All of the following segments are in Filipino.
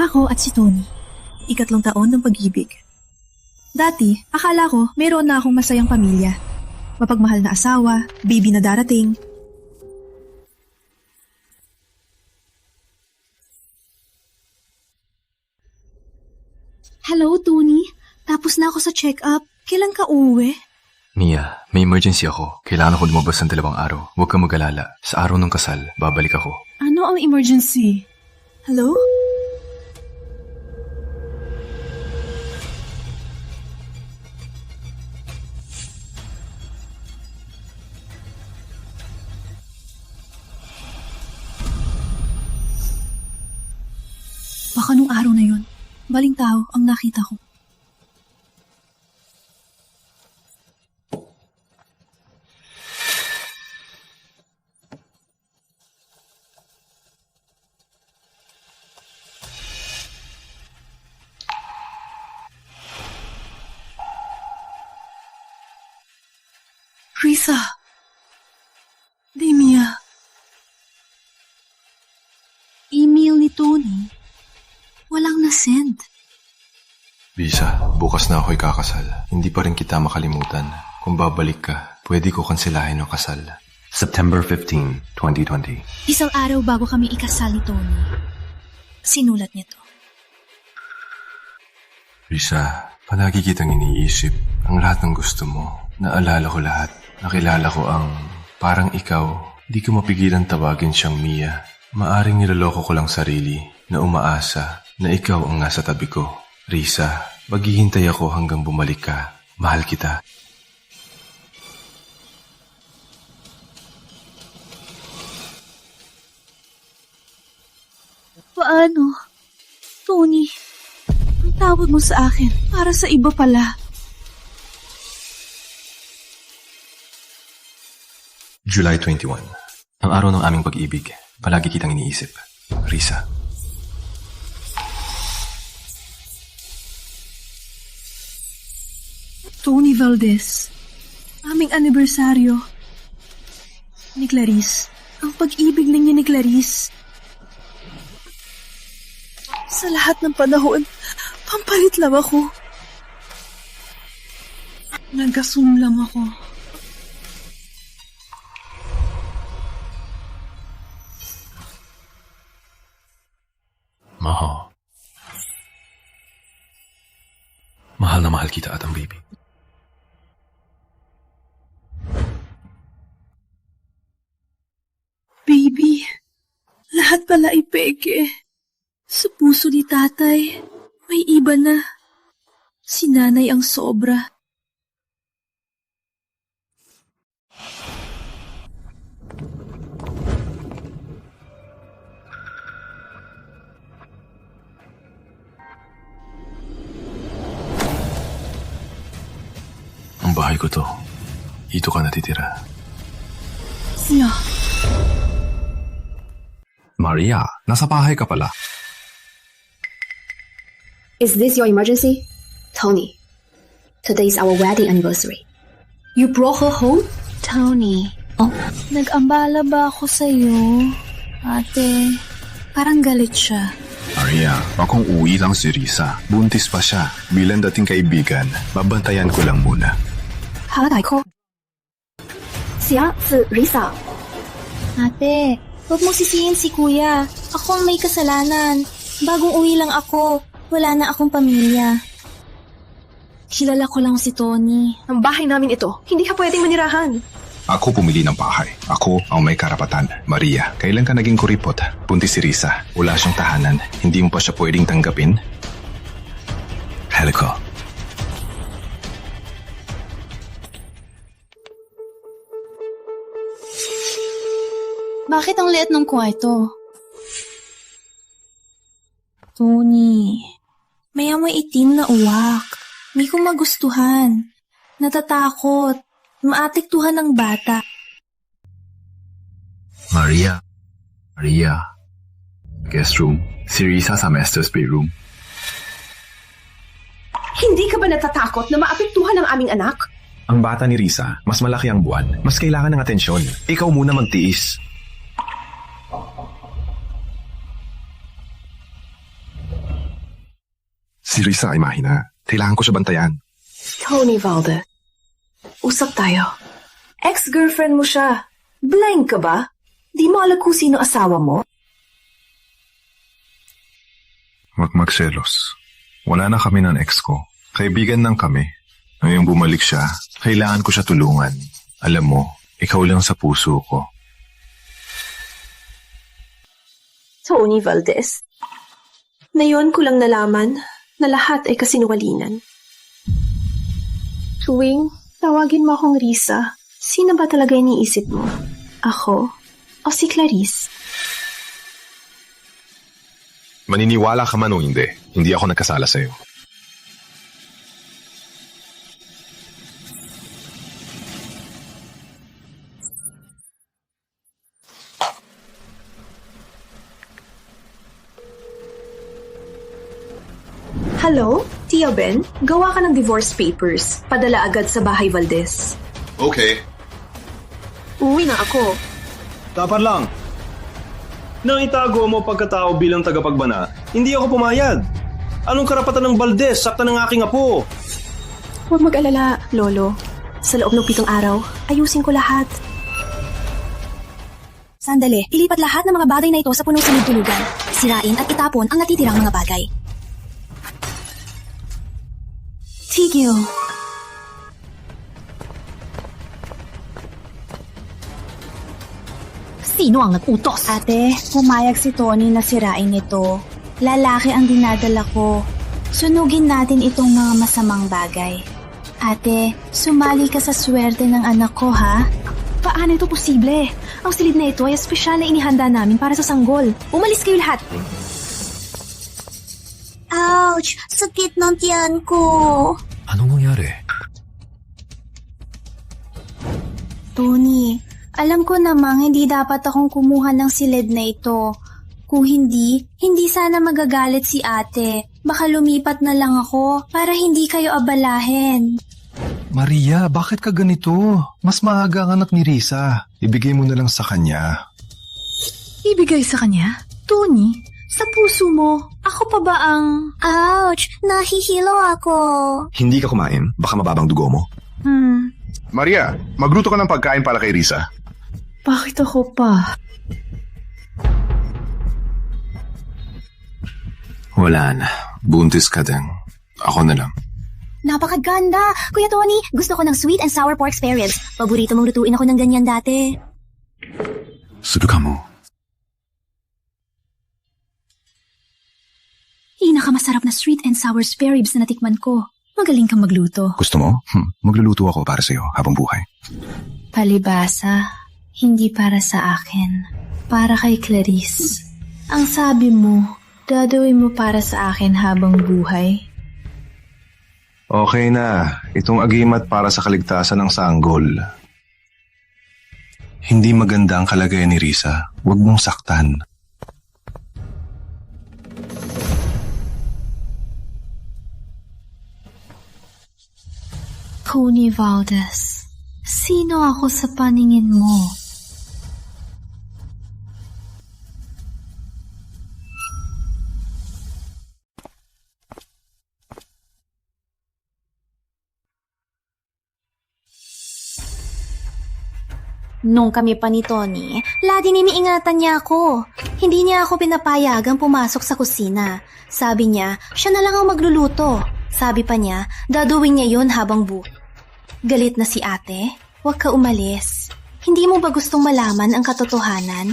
Ako at si Tony. 3 taon ng pag-ibig. Dati, akala ko mayroon na akong masayang pamilya. Mapagmahal na asawa, baby na darating. Hello, Tony. Tapos na ako sa check-up. Kailan ka uuwi? Mia, may emergency ako. Kailangan ako lumabas ng 2 araw. Huwag kang mag-alala. Sa araw ng kasal, babalik ako. Ano ang emergency? Hello? Baka nung araw na yun, baling tao ang nakita ko. Risa! Mia. Email ni Tony. Walang na-send. Risa, bukas na ako'y kakasal. Hindi pa rin kita makalimutan. Kung babalik ka, pwede ko kanselahin ang kasal. September 15, 2020. 1 araw bago kami ikasal ni Tony. Sinulat niya to. Risa, palagi kitang iniisip. Ang lahat ng gusto mo. Naalala ko lahat. Nakilala ko ang parang ikaw. Di ko mapigilan tawagin siyang Mia. Maaring niloloko ko lang sarili na umaasa na ikaw ang nasa tabi ko. Risa, maghihintay ako hanggang bumalik ka. Mahal kita. Paano? Tony, ang tawag mo sa akin para sa iba pala. July 21. Ang araw ng aming pag-ibig. Palagi kitang iniisip. Risa. Tony Valdez. Aming anibersaryo. Ni Clarice. Ang pag-ibig ninyo ni Clarice. Sa lahat ng panahon, pampalit lang ako. Nag-assume lang ako. Mahal na mahal kita at ang baby. Baby, lahat pala ay peke. Sa puso ni tatay, may iba na. Si nanay ang sobra. Ang bahay ko to. Dito ka natitira. Siya. Maria, nasa bahay ka pala. Is this your emergency? Tony, today is our wedding anniversary. You brought her home? Tony, nag-ambala ba ako sa'yo? Ate, parang galit siya. Maria, akong uwi lang si Risa. Buntis pa siya. Bilang dating kaibigan, babantayan ko lang muna. 好大ko. Siya, si Risa. Ate, huwag mo sisihin si kuya. Ako ang may kasalanan. Bagong uwi lang ako. Wala na akong pamilya. Kilala ko lang si Tony. Ang bahay namin ito. Hindi ka pwedeng manirahan. Ako pumili ng bahay. Ako ang may karapatan. Maria, kailan ka naging kuripot? Buntis si Risa. Wala siyang tahanan. Hindi mo pa siya pwedeng tanggapin? Helico. Bakit ang liit ng kwarto? Tony, may amoy itim na uwak. Hindi ko magustuhan. Natatakot. Maatiktuhan ng bata. Maria. Guest room. Si Risa sa master's bedroom. Hindi ka ba natatakot na maapektuhan ng aming anak? Ang bata ni Risa, mas malaki ang buwan. Mas kailangan ng atensyon. Ikaw muna magtiis. Si Risa ay mahina. Kailangan ko siya bantayan. Tony Valdez, usap tayo. Ex-girlfriend mo siya. Blind ka ba? Di mo alam kung sino asawa mo? Huwag magselos. Wala na kami ng ex ko. Kaibigan lang kami. Ngayong bumalik siya, kailangan ko siya tulungan. Alam mo, ikaw lang sa puso ko. Tony Valdez, ngayon ko lang nalaman na lahat ay kasinungalingan. Tuwing tawagin mo akong Risa, sino ba talaga iniisip mo? Ako o si Clarice? Maniniwala ka man o hindi, hindi ako nagkasala sa'yo. Hello? Tia Ben? Gawa ka ng divorce papers. Padala agad sa bahay Valdez. Okay. Uwi na ako. Dapat lang. Nang itago mo pagkatao bilang tagapagbana, hindi ako pumayag. Anong karapatan ng Valdez sakta ng aking apo? Huwag mag-alala, Lolo. Sa loob ng 7 araw, ayusin ko lahat. Sandali, ilipat lahat ng mga bagay na ito sa punong sunod-tulugan. Sirain at itapon ang natitirang mga bagay. Tigil. Sino ang nag-utos? Ate, pumayag si Tony na sirain ito. Lalaki ang dinadala ko. Sunugin natin itong mga masamang bagay. Ate, sumali ka sa swerte ng anak ko, ha? Paano ito posible? Ang silid na ito ay espesyal na inihanda namin para sa sanggol. Umalis kayo lahat. Ouch! Sakit ng tiyan ko. Anong nangyari? Tony, alam ko namang hindi dapat akong kumuha ng silid na ito. Kung hindi sana magagalit si ate. Baka lumipat na lang ako para hindi kayo abalahin. Maria, bakit ka ganito? Mas maaga ang anak ni Risa. Ibigay mo na lang sa kanya. Ibigay sa kanya? Tony, sa puso mo, ako pa ba ang... Ouch! Nahihilo ako. Hindi ka kumain? Baka mababang dugo mo. Maria, magluto ka ng pagkain para kay Risa. Bakit ako pa? Wala na. Buntis ka din. Ako na lang. Napakaganda! Kuya Tony, gusto ko ng sweet and sour pork spare ribs. Paborito mong lutuin ako ng ganyan dati. Subukan mo. Pinakamasarap na sweet and sour spare ribs na natikman ko. Magaling kang magluto. Gusto mo? Magluluto ako para sa'yo habang buhay. Palibasa, hindi para sa akin. Para kay Clarice. Ang sabi mo, dadawin mo para sa akin habang buhay. Okay na. Itong agimat para sa kaligtasan ng sanggol. Hindi maganda ang kalagayan ni Risa. Huwag mong saktan. Tony Valdez, sino ako sa paningin mo? Nung kami pa ni Tony, lagi iniingatan niya ako. Hindi niya ako pinapayagang pumasok sa kusina. Sabi niya, siya na lang ang magluluto. Sabi pa niya, dadawin niya yon habang Galit na si ate. Huwag ka umalis. Hindi mo ba gustong malaman ang katotohanan?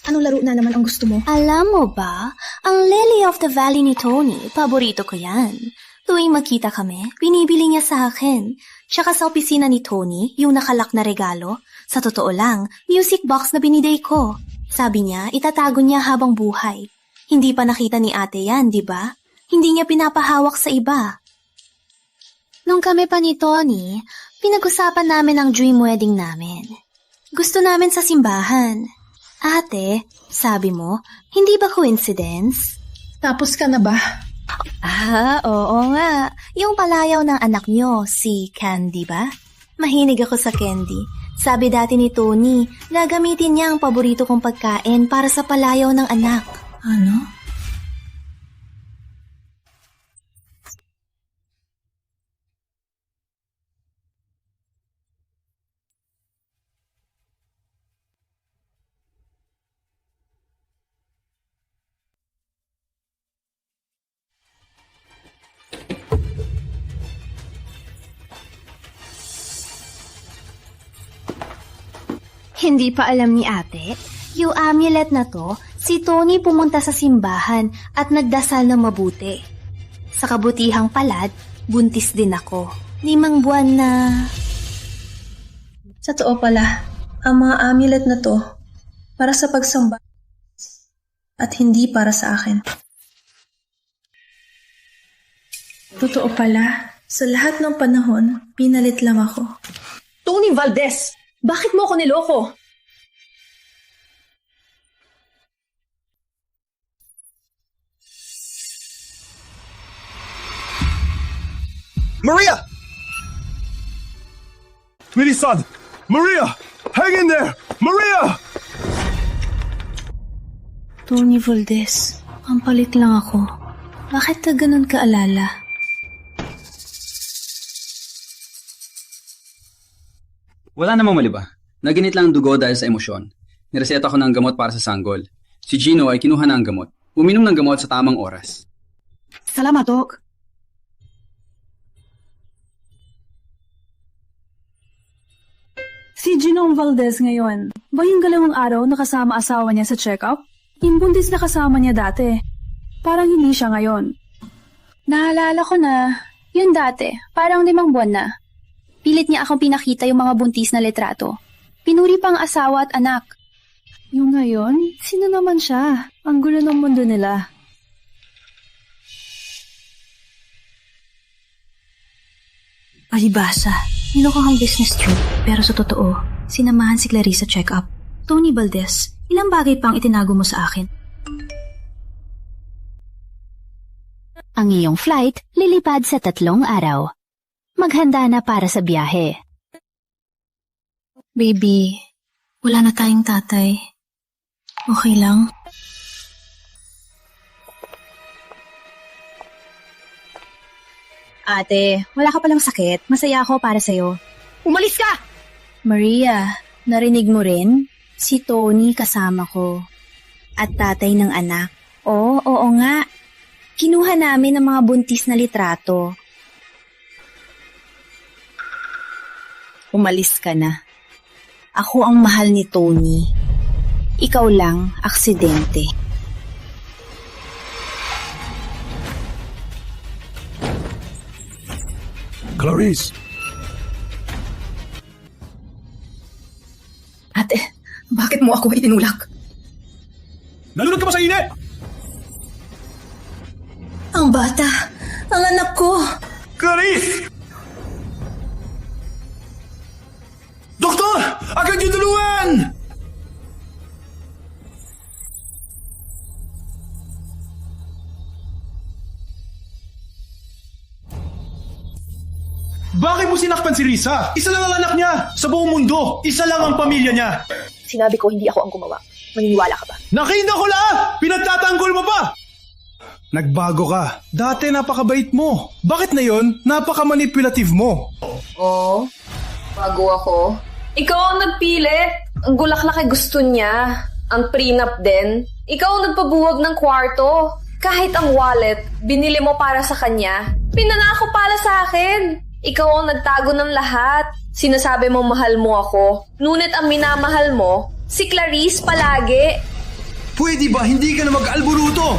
Anong laro na naman ang gusto mo? Alam mo ba, ang Lily of the Valley ni Tony, paborito ko yan. Tuwing magkita kami, binibili niya sa akin. Tsaka sa opisina ni Tony, yung nakalak na regalo, sa totoo lang, music box na biniday ko. Sabi niya, itatago niya habang buhay. Hindi pa nakita ni ate yan, di ba? Hindi niya pinapahawak sa iba. Nung kami pa ni Tony, pinag-usapan namin ang dream wedding namin. Gusto namin sa simbahan. Ate, sabi mo, hindi ba coincidence? Tapos ka na ba? Oo nga. Yung palayaw ng anak niyo, si Candy ba? Mahilig ako sa candy. Sabi dati ni Tony, gagamitin niya ang paborito kong pagkain para sa palayaw ng anak. Ano? Hindi pa alam ni ate? Yung amulet na to, si Tony pumunta sa simbahan at nagdasal ng mabuti. Sa kabutihang palad, buntis din ako. 5 buwan na... Sa totoo pala, ang mga amulet na to, para sa pagsamba at hindi para sa akin. Totoo pala, sa lahat ng panahon, pinalit lang ako. Tony Valdez! Bakit mo ako niloko? Maria! Milisan! Maria! Hang in there! Maria! Tony Valdez, ang palit lang ako. Bakit ka ganun kaalala? Wala namang mali ba? Naginit lang ang dugo dahil sa emosyon. Nireseta ko ng gamot para sa sanggol. Si Gino ay kinuha na ang gamot. Uminom ng gamot sa tamang oras. Salamat, Doc. Si Gino Valdez ngayon, ba yung 2 araw nakasama asawa niya sa check-up? Yung buntis na kasama niya dati. Parang hindi siya ngayon. Naalala ko na, yun dati, parang 5 buwan na. Pilit niya akong pinakita yung mga buntis na litrato. Pinuri pang asawa at anak. Yung ngayon, sino naman siya? Ang gulo ng mundo nila. Palibasa, niloko kang business trip, pero sa totoo, sinamahan si Clarice sa check-up. Tony Valdez, ilang bagay pang itinago mo sa akin. Ang iyong flight lilipad sa 3 araw. Maghanda na para sa biyahe. Baby, wala na tayong tatay. Okay lang? Ate, wala ka palang sakit. Masaya ako para sa'yo. Umalis ka! Maria, narinig mo rin? Si Tony kasama ko. At tatay ng anak. Oo nga. Kinuha namin ang mga buntis na litrato. Umalis ka na. Ako ang mahal ni Tony. Ikaw lang, aksidente. Clarice! Ate, bakit mo ako itinulak? Nalunod ka ba sa init? Ang bata! Ang anak ko! Clarice! Doktor! Agad niyo tulungan! Bakit mo sinaktan si Risa? Isa lang ang anak niya sa buong mundo. Isa lang ang pamilya niya. Sinabi ko hindi ako ang gumawa. Maniniwala ka ba? Nakita ko lang! Pinagtatanggol mo pa! Nagbago ka. Dati napakabait mo. Bakit na yon? Napaka-manipulative mo. Oo, bago ako. Ikaw ang nagpili. Ang gulaklak ay gusto niya. Ang prenup din. Ikaw ang nagpabuwag ng kwarto. Kahit ang wallet, binili mo para sa kanya. Pinanako para sa akin. Ikaw ang nagtago ng lahat. Sinasabi mo mahal mo ako. Ngunit ang minamahal mo, si Clarice palagi. Pwede ba hindi ka na mag-alburuto?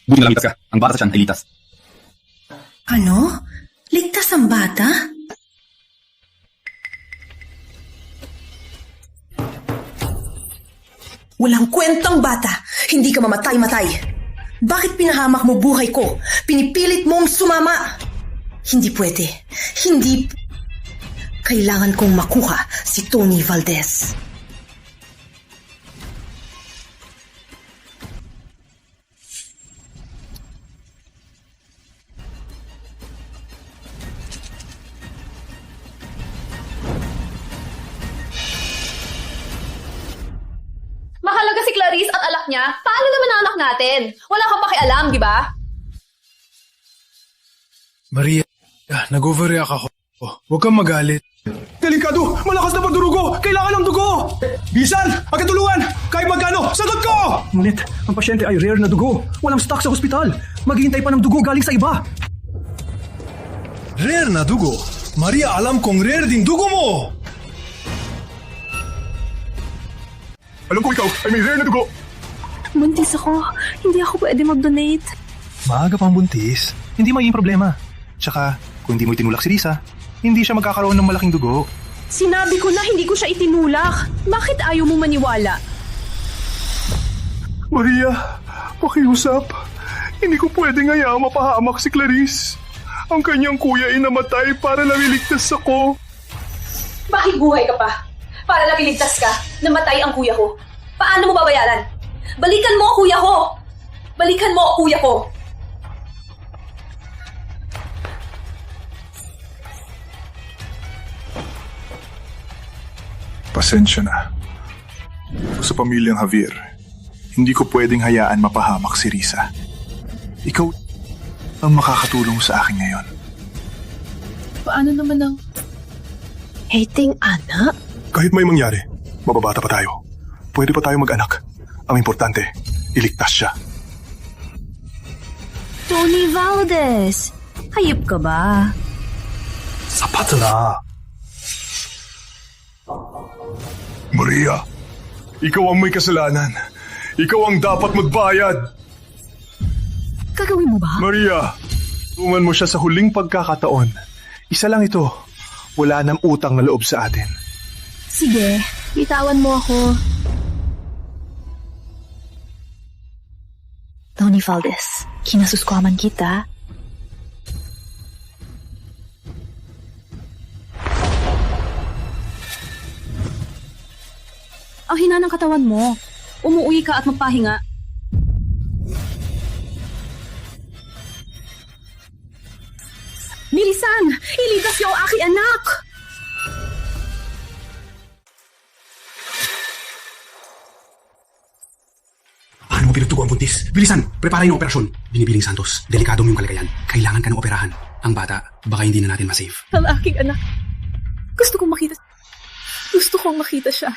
Buti na lang ligtas ka. Ang bata sa tiyan ay litas. Ano? Ligtas ang bata? Walang kwentang bata. Hindi ka mamatay-matay. Bakit pinahamak mo buhay ko? Pinipilit mong sumama. Hindi pwede. Hindi. Kailangan kong makuha si Tony Valdez. Mahalaga si Clarice at alak niya. Paano naman ang anak natin? Wala kang pakialam, di ba? Maria, nag-overreact ako. Huwag kang magalit. Delikado! Malakas na pagdurugo! Kailangan ng dugo! Bisan! Agad tulungan! Kahit magkano! Sagot ko! Ngunit, ang pasyente ay rare na dugo. Walang stock sa ospital. Maghihintay pa ng dugo galing sa iba. Rare na dugo? Maria, alam kong rare din dugo mo! Alam ko ikaw ay may rare na dugo. Buntis ako. Hindi ako pwede mag-donate. Maaga pang buntis. Hindi magiging problema. Tsaka, kung hindi mo itinulak si Risa, hindi siya magkakaroon ng malaking dugo. Sinabi ko na hindi ko siya itinulak. Bakit ayaw mo maniwala? Maria, pakiusap. Hindi ko pwedeng hayaang mapahamak si Clarice. Ang kanyang kuya ay namatay para naliligtas ako. Bakit buhay ka pa? Para napiligtas ka, namatay ang kuya ko. Paano mo babayaran? Balikan mo ang kuya ko! Balikan mo ang kuya ko! Pasensya na. Sa pamilyang Javier, hindi ko pwedeng hayaan mapahamak si Risa. Ikaw ang makakatulong sa akin ngayon. Paano naman ang... Hating anak? Kahit may mangyari, mababata pa tayo. Pwede pa tayo mag-anak. Ang importante, iligtas siya. Tony Valdez! Hayop ka ba? Sapat na! Maria, ikaw ang may kasalanan. Ikaw ang dapat magbayad. Gagawin mo ba? Maria, tulungan mo siya sa huling pagkakataon. Isa lang ito. Wala nang utang na loob sa atin. Sige, bitawan mo ako. Tony Valdez, kinasuskuaman kita. Ang hina ng katawan mo. Umuwi ka at magpahinga. Milisan! Iligas niyo ang aking anak! Paano mo pinagtugo ang buntis? Bilisan! Preparahin ang operasyon. Binibiling Santos, delikado mo yung kalagayan. Kailangan ka ng operahan. Ang bata, baka hindi na natin masave. Ang aking anak. Gusto kong makita siya.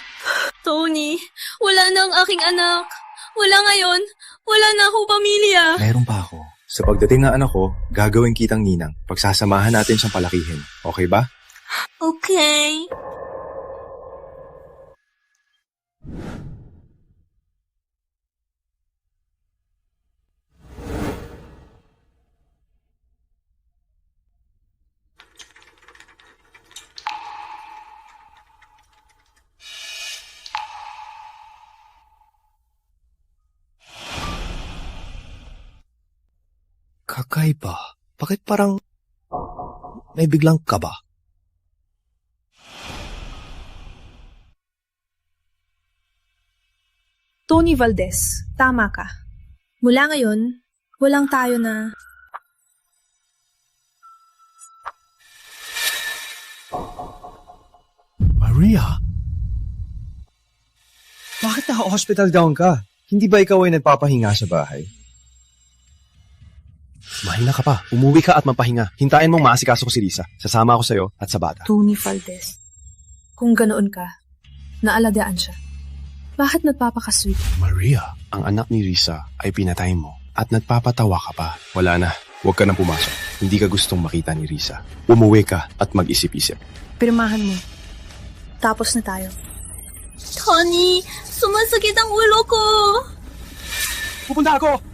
Tony, wala na ang aking anak. Wala ngayon. Wala na akong pamilya. Meron pa ako. Sa pagdating ng anak ko, gagawin kitang ninang. Pagsasamahan natin siyang palakihin. Okay ba? Okay. Kakaiba. Bakit parang may biglang kaba? Tony Valdez, tama ka. Mula ngayon, walang tayo na... Maria? Bakit naka-hospital gown ka? Hindi ba ikaw ay nagpapahinga sa bahay? Mahina ka pa. Umuwi ka at magpahinga. Hintayin mong maasikaso ko si Risa. Sasama ako sa'yo at sa bata. Tony Valdez, kung ganoon ka, naalagaan siya. Bakit nagpapakasweet? Maria, ang anak ni Risa ay pinatay mo at nagpapatawa ka pa. Wala na. Huwag ka nang pumasok. Hindi ka gustong makita ni Risa. Umuwi ka at mag-isip-isip. Pirmahan mo. Tapos na tayo. Tony, sumasakit ang ulo ko. Pupunta ako!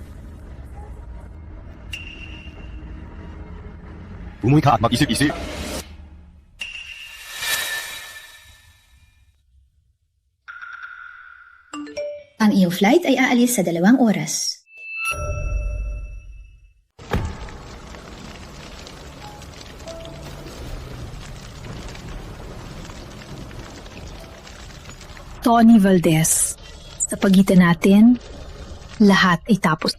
Umuwi ka at mag-isip-isip. Ang iyong flight ay aalis sa 2 oras. Tony Valdez, sa pagitan natin, lahat ay tapos.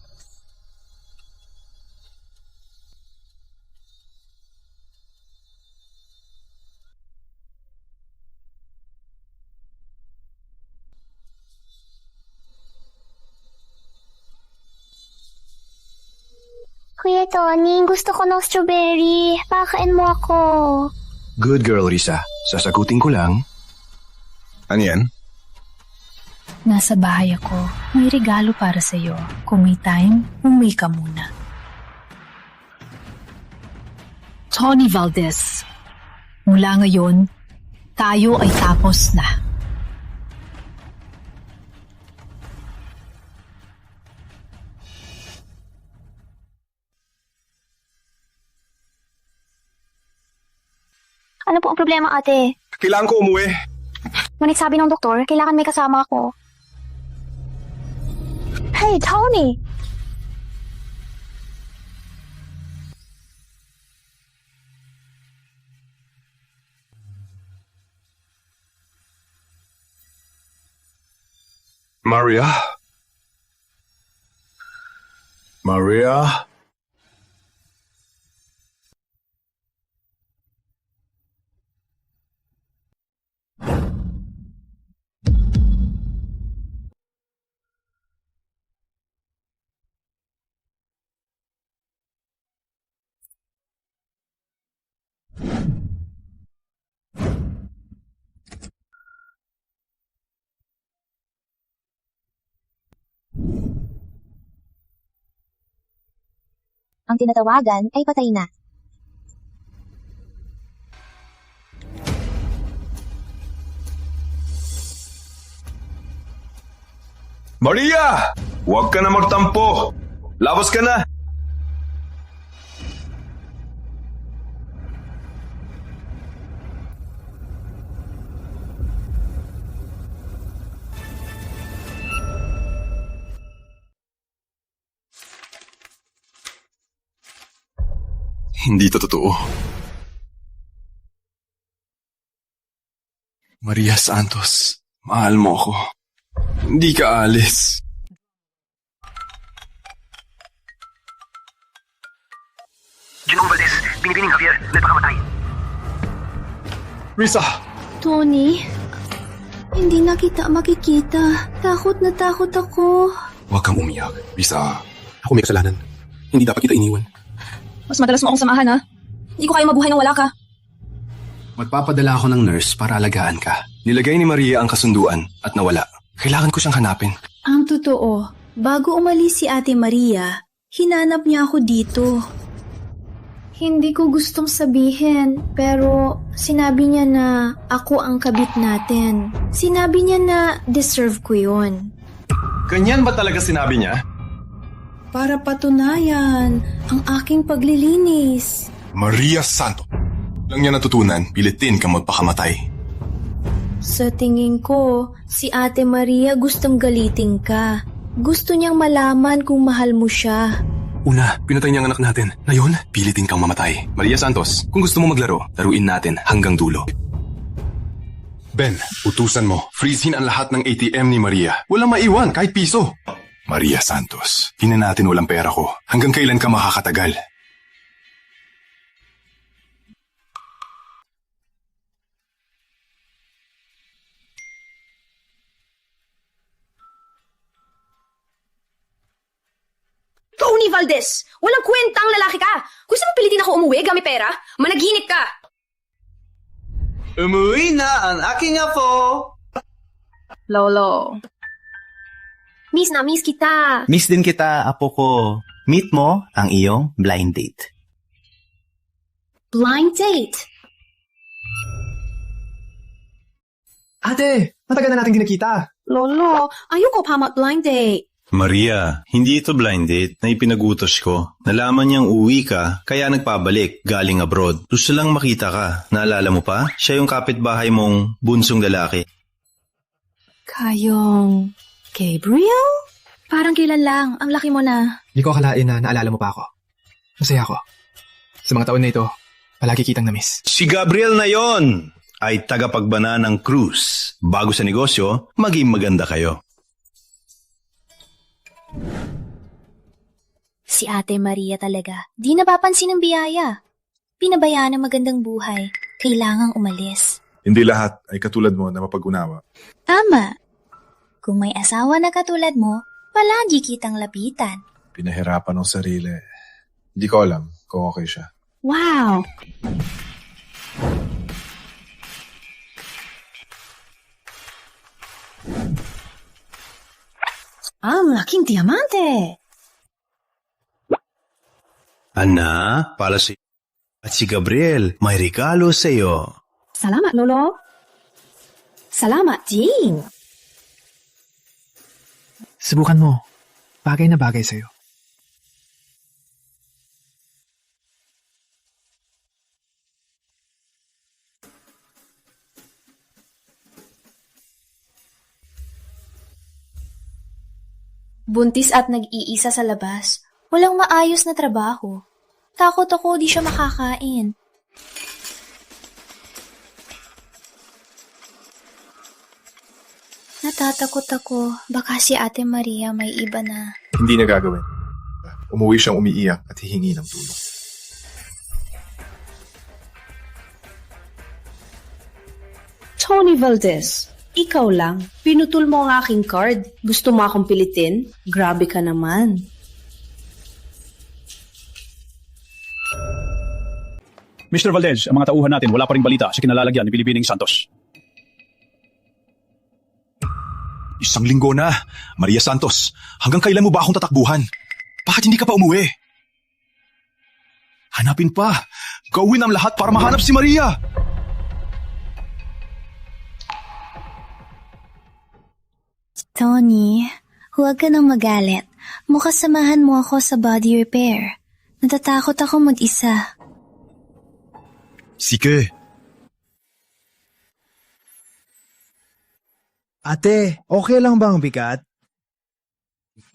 Kuya Tony, gusto ko ng strawberry. Pakain mo ako. Good girl, Risa. Sasagutin ko lang. Ano yan? Nasa bahay ako. May regalo para sa'yo. Kung may time, umuwi ka muna. Tony Valdez, Mula ngayon, tayo ay tapos na. Ano po ang problema, ate? Kailangan ko umuwi. Ngunit sabi ng doktor, kailangan may kasama ako. Hey, Tony! Maria? Maria? Ang tinatawagan ay patay na. Maria! Huwag ka na magtampo! Labas ka na! Hindi to totoo. Maria Santos, mahal mo ako. Hindi ka alis. Ginong Valdez, binibining Javier, nagpakamatay. Risa! Tony, hindi na kita makikita. Takot na takot ako. Huwag kang umiyak, Risa. Ako may kasalanan. Hindi dapat kita iniwan. Mas madalas mo akong samahan, ha? Hindi ko kayo mabuhay nang wala ka. Magpapadala ako ng nurse para alagaan ka. Nilagay ni Maria ang kasunduan at nawala. Kailangan ko siyang hanapin. Ang totoo, bago umalis si Ate Maria, hinanap niya ako dito. Hindi ko gustong sabihin, pero sinabi niya na ako ang kabit natin. Sinabi niya na deserve ko yun. Ganyan ba talaga sinabi niya? Para patunayan ang aking paglilinis. Maria Santos. Lang niya natutunan, pilitin kang magpakamatay. Sa tingin ko, si Ate Maria gustong galitin ka. Gusto niyang malaman kung mahal mo siya. Una, pinatay niya ang anak natin. Ngayon, pilitin kang mamatay. Maria Santos, kung gusto mo maglaro, laruin natin hanggang dulo. Ben, utusan mo. Freezehin ang lahat ng ATM ni Maria. Walang maiwan, kahit piso. Maria Santos, hindi na natin walang pera ko. Hanggang kailan ka makakatagal? Tony Valdez! Walang kwentang lalaki ka! Gusto mo pilitin ako umuwi gamit pera? Managinip ka! Umuwi na ang aking apo! Lolo. Miss na miss kita. Miss din kita, apo ko. Meet mo ang iyong blind date. Blind date? Ate, matagal na natin di nakita. Lolo, ayoko pa mag-blind date. Maria, hindi ito blind date na ipinagutos ko. Nalaman niyang uwi ka, kaya nagpabalik, galing abroad. Gusto lang makita ka. Naalala mo pa? Siya yung kapitbahay mong bunsong lalaki. Kayong Gabriel? Parang kailan lang, ang laki mo na. Hindi ko akalain na naalala mo pa ako. Masaya ako. Sa mga taon na ito, palagi kitang na-miss. Si Gabriel na yon ay tagapagbana ng cruise. Bago sa negosyo, maging maganda kayo. Si Ate Maria talaga. Di napapansin ng biyaya. Pinabayaan ang magandang buhay. Kailangang umalis. Hindi lahat ay katulad mo na mapag-unawa. Tama. Kung may asawa na katulad mo, palagi kitang lapitan. Pinahirapan ng sarili. Hindi ko alam kung okay siya. Wow! Ang laking diamante! Ana, para si... At si Gabriel, may regalo sa iyo. Salamat, Lolo. Salamat, Jean. Subukan mo. Bagay na bagay sa'yo. Buntis at nag-iisa sa labas. Walang maayos na trabaho. Takot ako di siya makakain. Natatakot ako. Baka si Ate Maria may iba na. Hindi na gagawin. Umuwi siyang umiiyak at hihingi ng tulong. Tony Valdez, ikaw lang. Pinutol mo ang aking card. Gusto mo akong pilitin? Grabe ka naman. Mr. Valdez, ang mga tauhan natin wala pa ring balita sa kinalalagyan ni Binibining Santos. Isang linggo na. Maria Santos, hanggang kailan mo ba akong tatakbuhan? Bakit hindi ka pa umuwi? Hanapin pa. Gawin ang lahat para mahanap si Maria. Tony, huwag ka nang magalit. Mukhang samahan mo ako sa body repair. Natatakot ako mag-isa. Sige. Ate, okay lang ba ang bigat?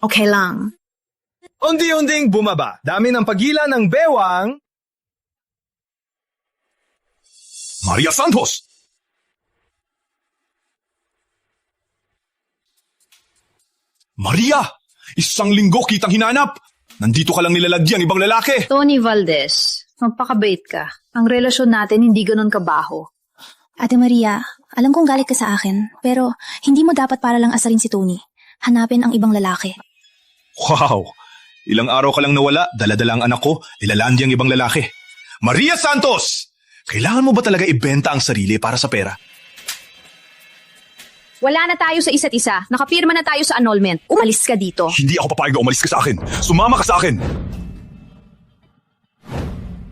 Okay lang. Unti-unting bumaba. Dami ng pagila ng bewang. Maria Santos! Maria! Isang linggo kitang hinanap. Nandito ka lang nilalagyan ibang lalaki. Tony Valdez, magpakabait ka. Ang relasyon natin hindi ganun kabaho. Ate Maria, alam kong galit ka sa akin, pero hindi mo dapat para lang asarin si Tony. Hanapin ang ibang lalaki. Wow! Ilang araw ka lang nawala, dala-dala ang anak ko, nilalaan ang ibang lalaki. Maria Santos! Kailangan mo ba talaga ibenta ang sarili para sa pera? Wala na tayo sa isa't isa. Nakapirma na tayo sa annulment. Umalis ka dito. Hindi ako papayag na umalis ka sa akin. Sumama ka sa akin.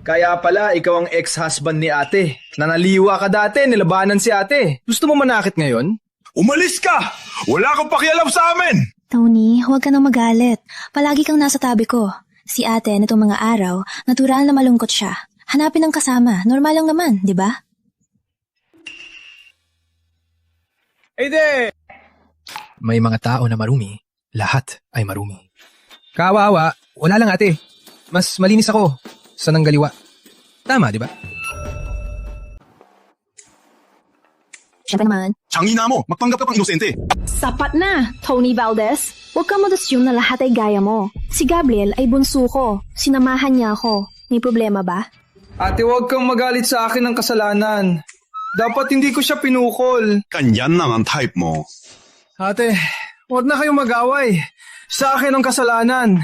Kaya pala, ikaw ang ex-husband ni ate. Nanaliwa ka dati, nilabanan si ate. Gusto mo manakit ngayon? Umalis ka! Wala kang pakialam sa amin! Tony, huwag ka nang magalit. Palagi kang nasa tabi ko. Si ate, nitong mga araw, natural na malungkot siya. Hanapin ang kasama. Normal lang naman, di ba? Ede! May mga tao na marumi. Lahat ay marumi. Kawawa. Wala lang ate. Mas malinis ako sa nanggaliwa. Tama, di ba? Siyempre naman. Tiyangina mo! Magpanggap ka pang inosente! Sapat na, Tony Valdez. Huwag kang mag-assume na lahat ay gaya mo. Si Gabriel ay bunso ko. Sinamahan niya ako. May problema ba? Ate, huwag kang magalit sa akin ng kasalanan. Dapat hindi ko siya pinukol. Kanyan naman type mo. Ate, huwag na kayong mag-away. Sa akin ang kasalanan.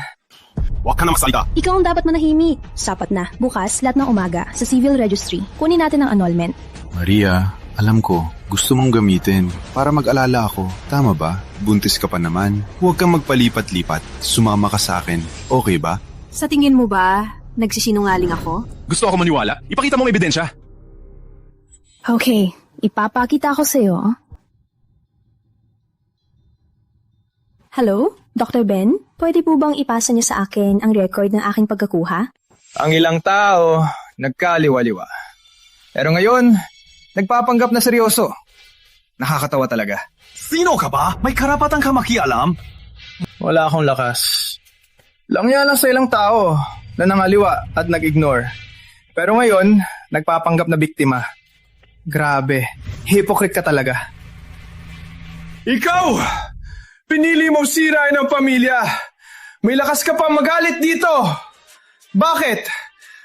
Huwag ka na magsalita. Ikaw ang dapat manahimik. Sapat na. Bukas, lahat ng umaga, sa civil registry, kunin natin ang annulment. Maria, alam ko, gusto mong gamitin para mag-alala ako. Tama ba? Buntis ka pa naman. Huwag kang magpalipat-lipat. Sumama ka sa akin. Okay ba? Sa tingin mo ba, nagsisinungaling ako? Gusto ako maniwala? Ipakita mo ang ebidensya. Okay, ipapakita ko sa'yo. Hello, Dr. Ben? Pwede po bang ipasa niyo sa akin ang record ng aking pagkakuha? Ang ilang tao, nagkaliwa-liwa. Pero ngayon, nagpapanggap na seryoso. Nakakatawa talaga. Sino ka ba? May karapatan ka makialam? Wala akong lakas. Langya lang sa ilang tao na nangaliwa at nag-ignore. Pero ngayon, nagpapanggap na biktima. Grabe, hypocrite ka talaga. Ikaw! Pinili mong sirain ang pamilya. May lakas ka pa magalit dito. Bakit?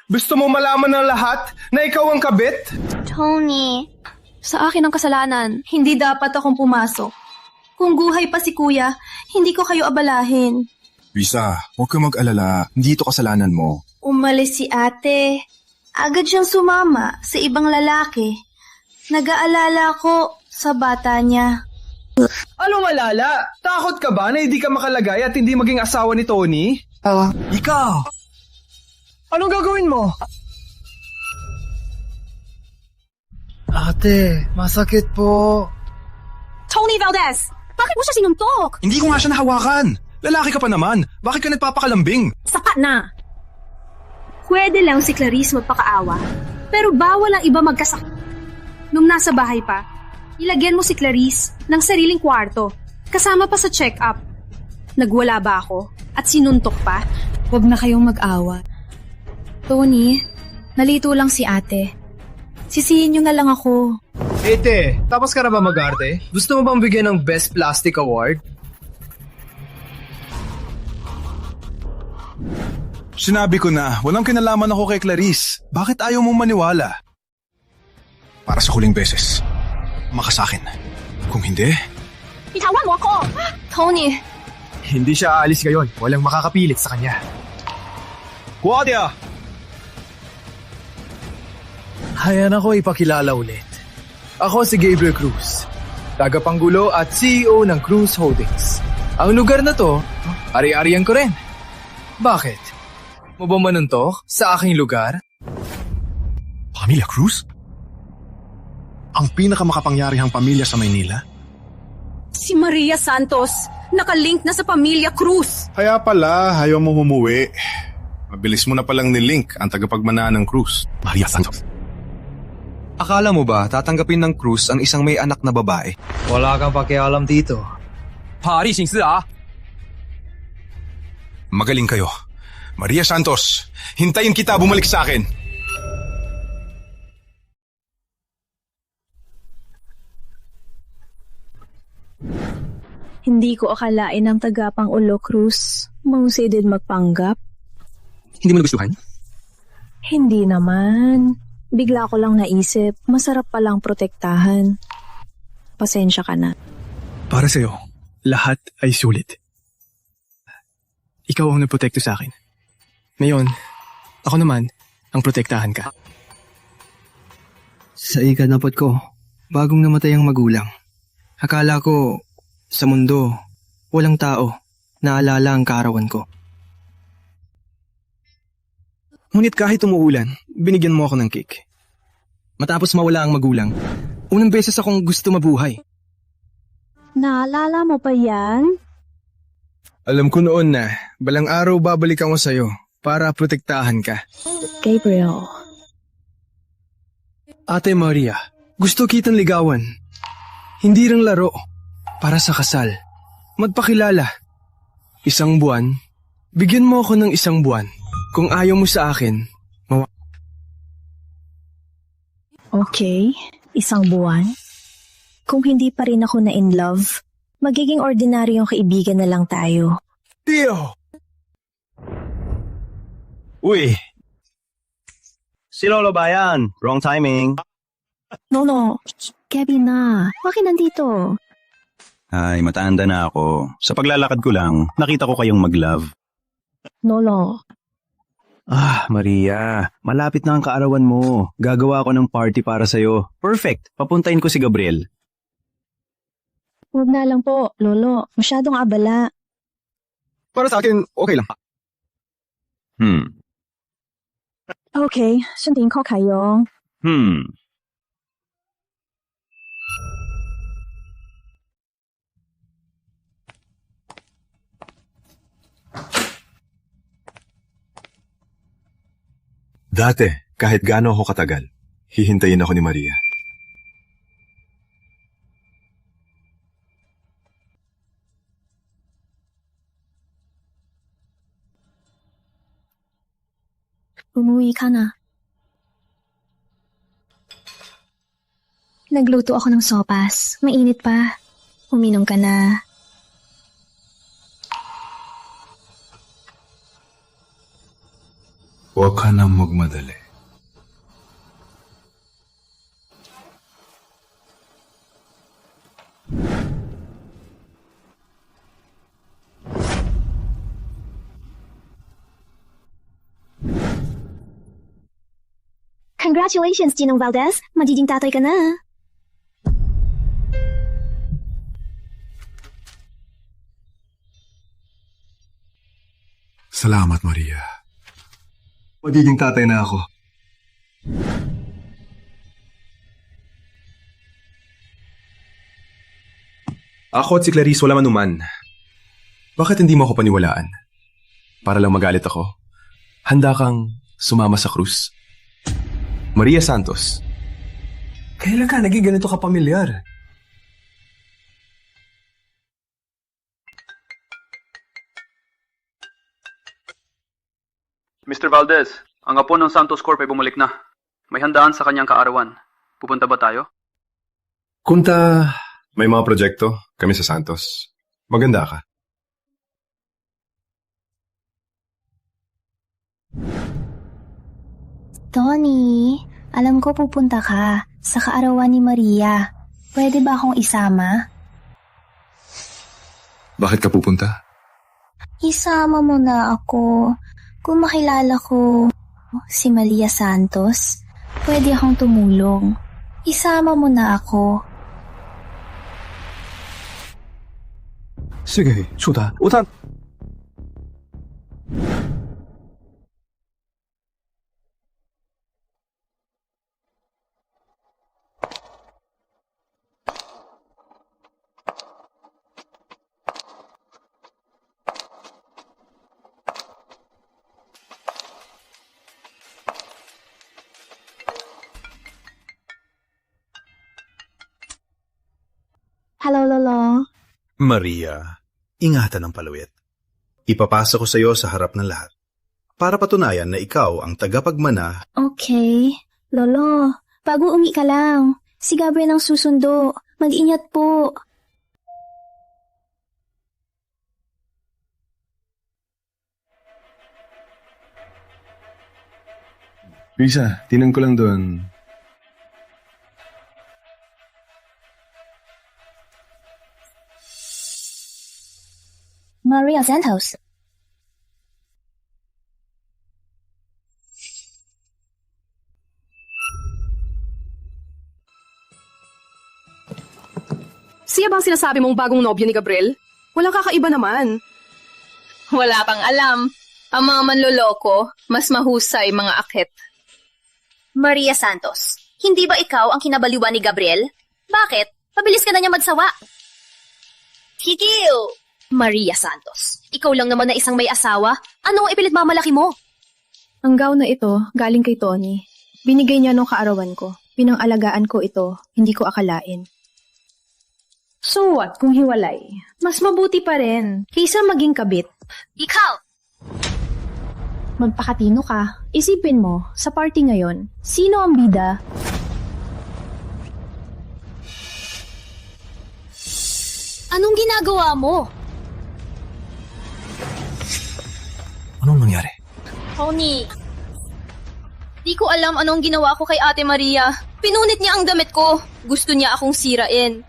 Gusto mo malaman ng lahat na ikaw ang kabit? Tony. Sa akin ang kasalanan. Hindi dapat akong pumasok. Kung buhay pa si Kuya, hindi ko kayo abalahin. Risa, huwag kang mag-alala. Hindi ito kasalanan mo. Umalis si ate. Agad siyang sumama sa ibang lalaki. Nag-aalala ko sa bata niya. Ano malala? Takot ka ba na hindi ka makalagay at hindi maging asawa ni Tony? Ikaw! Anong gagawin mo? Ate, masakit po. Tony Valdez! Bakit mo siya sinuntok? Hindi ko nga siya nahawakan. Lalaki ka pa naman. Bakit ka nagpapakalambing? Sapat na! Pwede lang si Clarice magpakaawa, pero bawal ang iba magkasakit. Nung nasa bahay pa, ilagyan mo si Clarice ng sariling kwarto, kasama pa sa check-up. Nagwala ba ako? At sinuntok pa? Huwag na kayong mag-awa. Tony, nalito lang si ate. Sisihin niyo na lang ako. Ate, tapos ka na ba mag-arte? Gusto mo bang bigyan ng Best Plastic Award? Sinabi ko na, walang kinalaman ako kay Clarice. Bakit ayaw mong maniwala? Para sa huling beses, makasakin. Kung hindi... Bitawan mo ako! Tony! Hindi siya aalis ngayon. Walang makakapilit sa kanya. Claudia! Hayan ako ipakilala ulit. Ako si Gabriel Cruz, tagapanggulo at CEO ng Cruz Holdings. Ang lugar na to, ari-arian ko rin. Bakit? Mo ba manuntok sa aking lugar? Pamilya Cruz? Ang pinakamakapangyarihang pamilya sa Maynila? Si Maria Santos, nakalink na sa pamilya Cruz. Kaya pala, ayaw mo humuwi. Mabilis mo na palang nilink ang tagapagmanaan ng Cruz. Maria Santos. Akala mo ba tatanggapin ng Cruz ang isang may anak na babae? Wala kang pakialam dito. Pari singsi ah! Magaling kayo. Maria Santos, hintayin kita bumalik sa akin. Hindi ko akalain ng tagapang-ulo Cruz mahusay din magpanggap. Hindi mo nagustuhan? Hindi naman. Bigla ko lang naisip, masarap palang protektahan. Pasensya ka na. Para sa'yo, lahat ay sulit. Ikaw ang nagprotekto sa akin. Ngayon, ako naman ang protektahan ka. Sa ikanapot ko, bagong namatay ang magulang. Akala ko, sa mundo, walang tao naalala ang kaarawan ko. Ngunit kahit umuulan, binigyan mo ako ng cake. Matapos mawala ang magulang, unang beses akong gusto mabuhay. Naalala mo pa yan? Alam ko noon na, balang araw babalik ako sa'yo para protektahan ka. Gabriel. Ate Maria, gusto kitang ligawan. Hindi rin laro. Para sa kasal. Magpakilala. 1 buwan. Bigyan mo ako ng 1 buwan. Kung ayaw mo sa akin, Okay, 1 buwan. Kung hindi pa rin ako na in love, magiging ordinaryong kaibigan na lang tayo. Tio! Uy! Si Lolo ba yan? Wrong timing. No. Kevin na. Bakit nandito? Ay, matanda na ako. Sa paglalakad ko lang, nakita ko kayong mag-love. Lolo. Ah, Maria. Malapit na ang kaarawan mo. Gagawa ako ng party para sa'yo. Perfect. Papuntahin ko si Gabriel. Huwag na lang po, Lolo. Masyadong abala. Para sa akin, okay lang. Okay, sundin ko kayo. Dati, kahit gaano ako katagal, hihintayin ako ni Maria. Umuwi ka na. Nagluto ako ng sopas. Mainit pa. Uminom ka na. Huwag ka nang magmadali. Congratulations, Ginong Valdez. Magiging tatay ka na. Salamat, Maria. Magiging tatay na ako. Ako at si Clarice wala manuman. Bakit hindi mo ako paniwalaan? Para lang magalit ako? Handa kang sumama sa krus? Maria Santos, kailan ka naging ganito ka pamilyar? Mr. Valdez, ang apo ng Santos Corp ay bumalik na. May handaan sa kanyang kaarawan. Pupunta ba tayo? Kunta, may mga proyekto kami sa Santos. Maganda ka. Tony, alam ko pupunta ka sa kaarawan ni Maria. Pwede ba akong isama? Bakit ka pupunta? Isama mo na ako. Kung makilala ko si Maria Santos, pwede akong tumulong. Isama mo na ako. Sige, 좋다. 우선 Hello, Lolo. Maria, ingatan ang paluwit. Ipapasa ko sa iyo sa harap ng lahat para patunayan na ikaw ang tagapagmana. Okay. Lolo, bago uwi ka lang. Si Gabriel ang susundo. Mag-ingat po. Risa, tinan ko lang doon. Maria Santos. Siya bang sinasabi mong bagong nobyo ni Gabriel? Walang kakaiba naman. Wala kang alam. Ang mga manloloko, mas mahusay mga akit. Maria Santos, hindi ba ikaw ang kinabaliwan ni Gabriel? Bakit? Pabilis ka na niya magsawa. Kikiw! Maria Santos, ikaw lang naman na isang may asawa. Ano ang ipilit mamalaki mo? Ang gown na ito, galing kay Tony. Binigay niya nung kaarawan ko. Pinangalagaan ko ito, hindi ko akalain. So what kung hiwalay? Mas mabuti pa rin, kaysa maging kabit. Ikaw! Magpakatino ka. Isipin mo, sa party ngayon, sino ang bida? Anong ginagawa mo? Anong nangyari? Tony, di ko alam anong ginawa ko kay Ate Maria. Pinunit niya ang damit ko. Gusto niya akong sirain.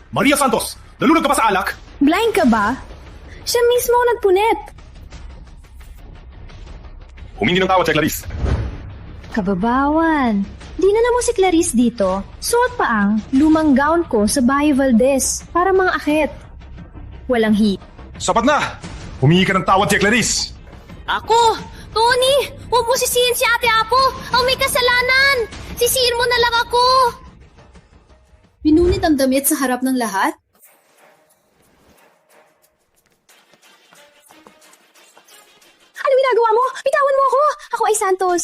Maria Santos! Nalunod ka pa sa alak? Blind ka ba? Siya mismo ang nagpunit. Humingi ng tawad si Clarice. Kababawan, di na naman si Clarice dito. Suot pa ang lumang gown ko sa Bahay Valdez para mga akit. Walang Sapat na! Humingi ka ng tawad si Clarice. Ako? Tony, huwag mo sisihin si Ate Apo. Ang may kasalanan. Sisihin mo na lang ako. Pinunit ang damit sa harap ng lahat? Ano ginagawa mo? Bitawan mo ako! Ako ay Santos.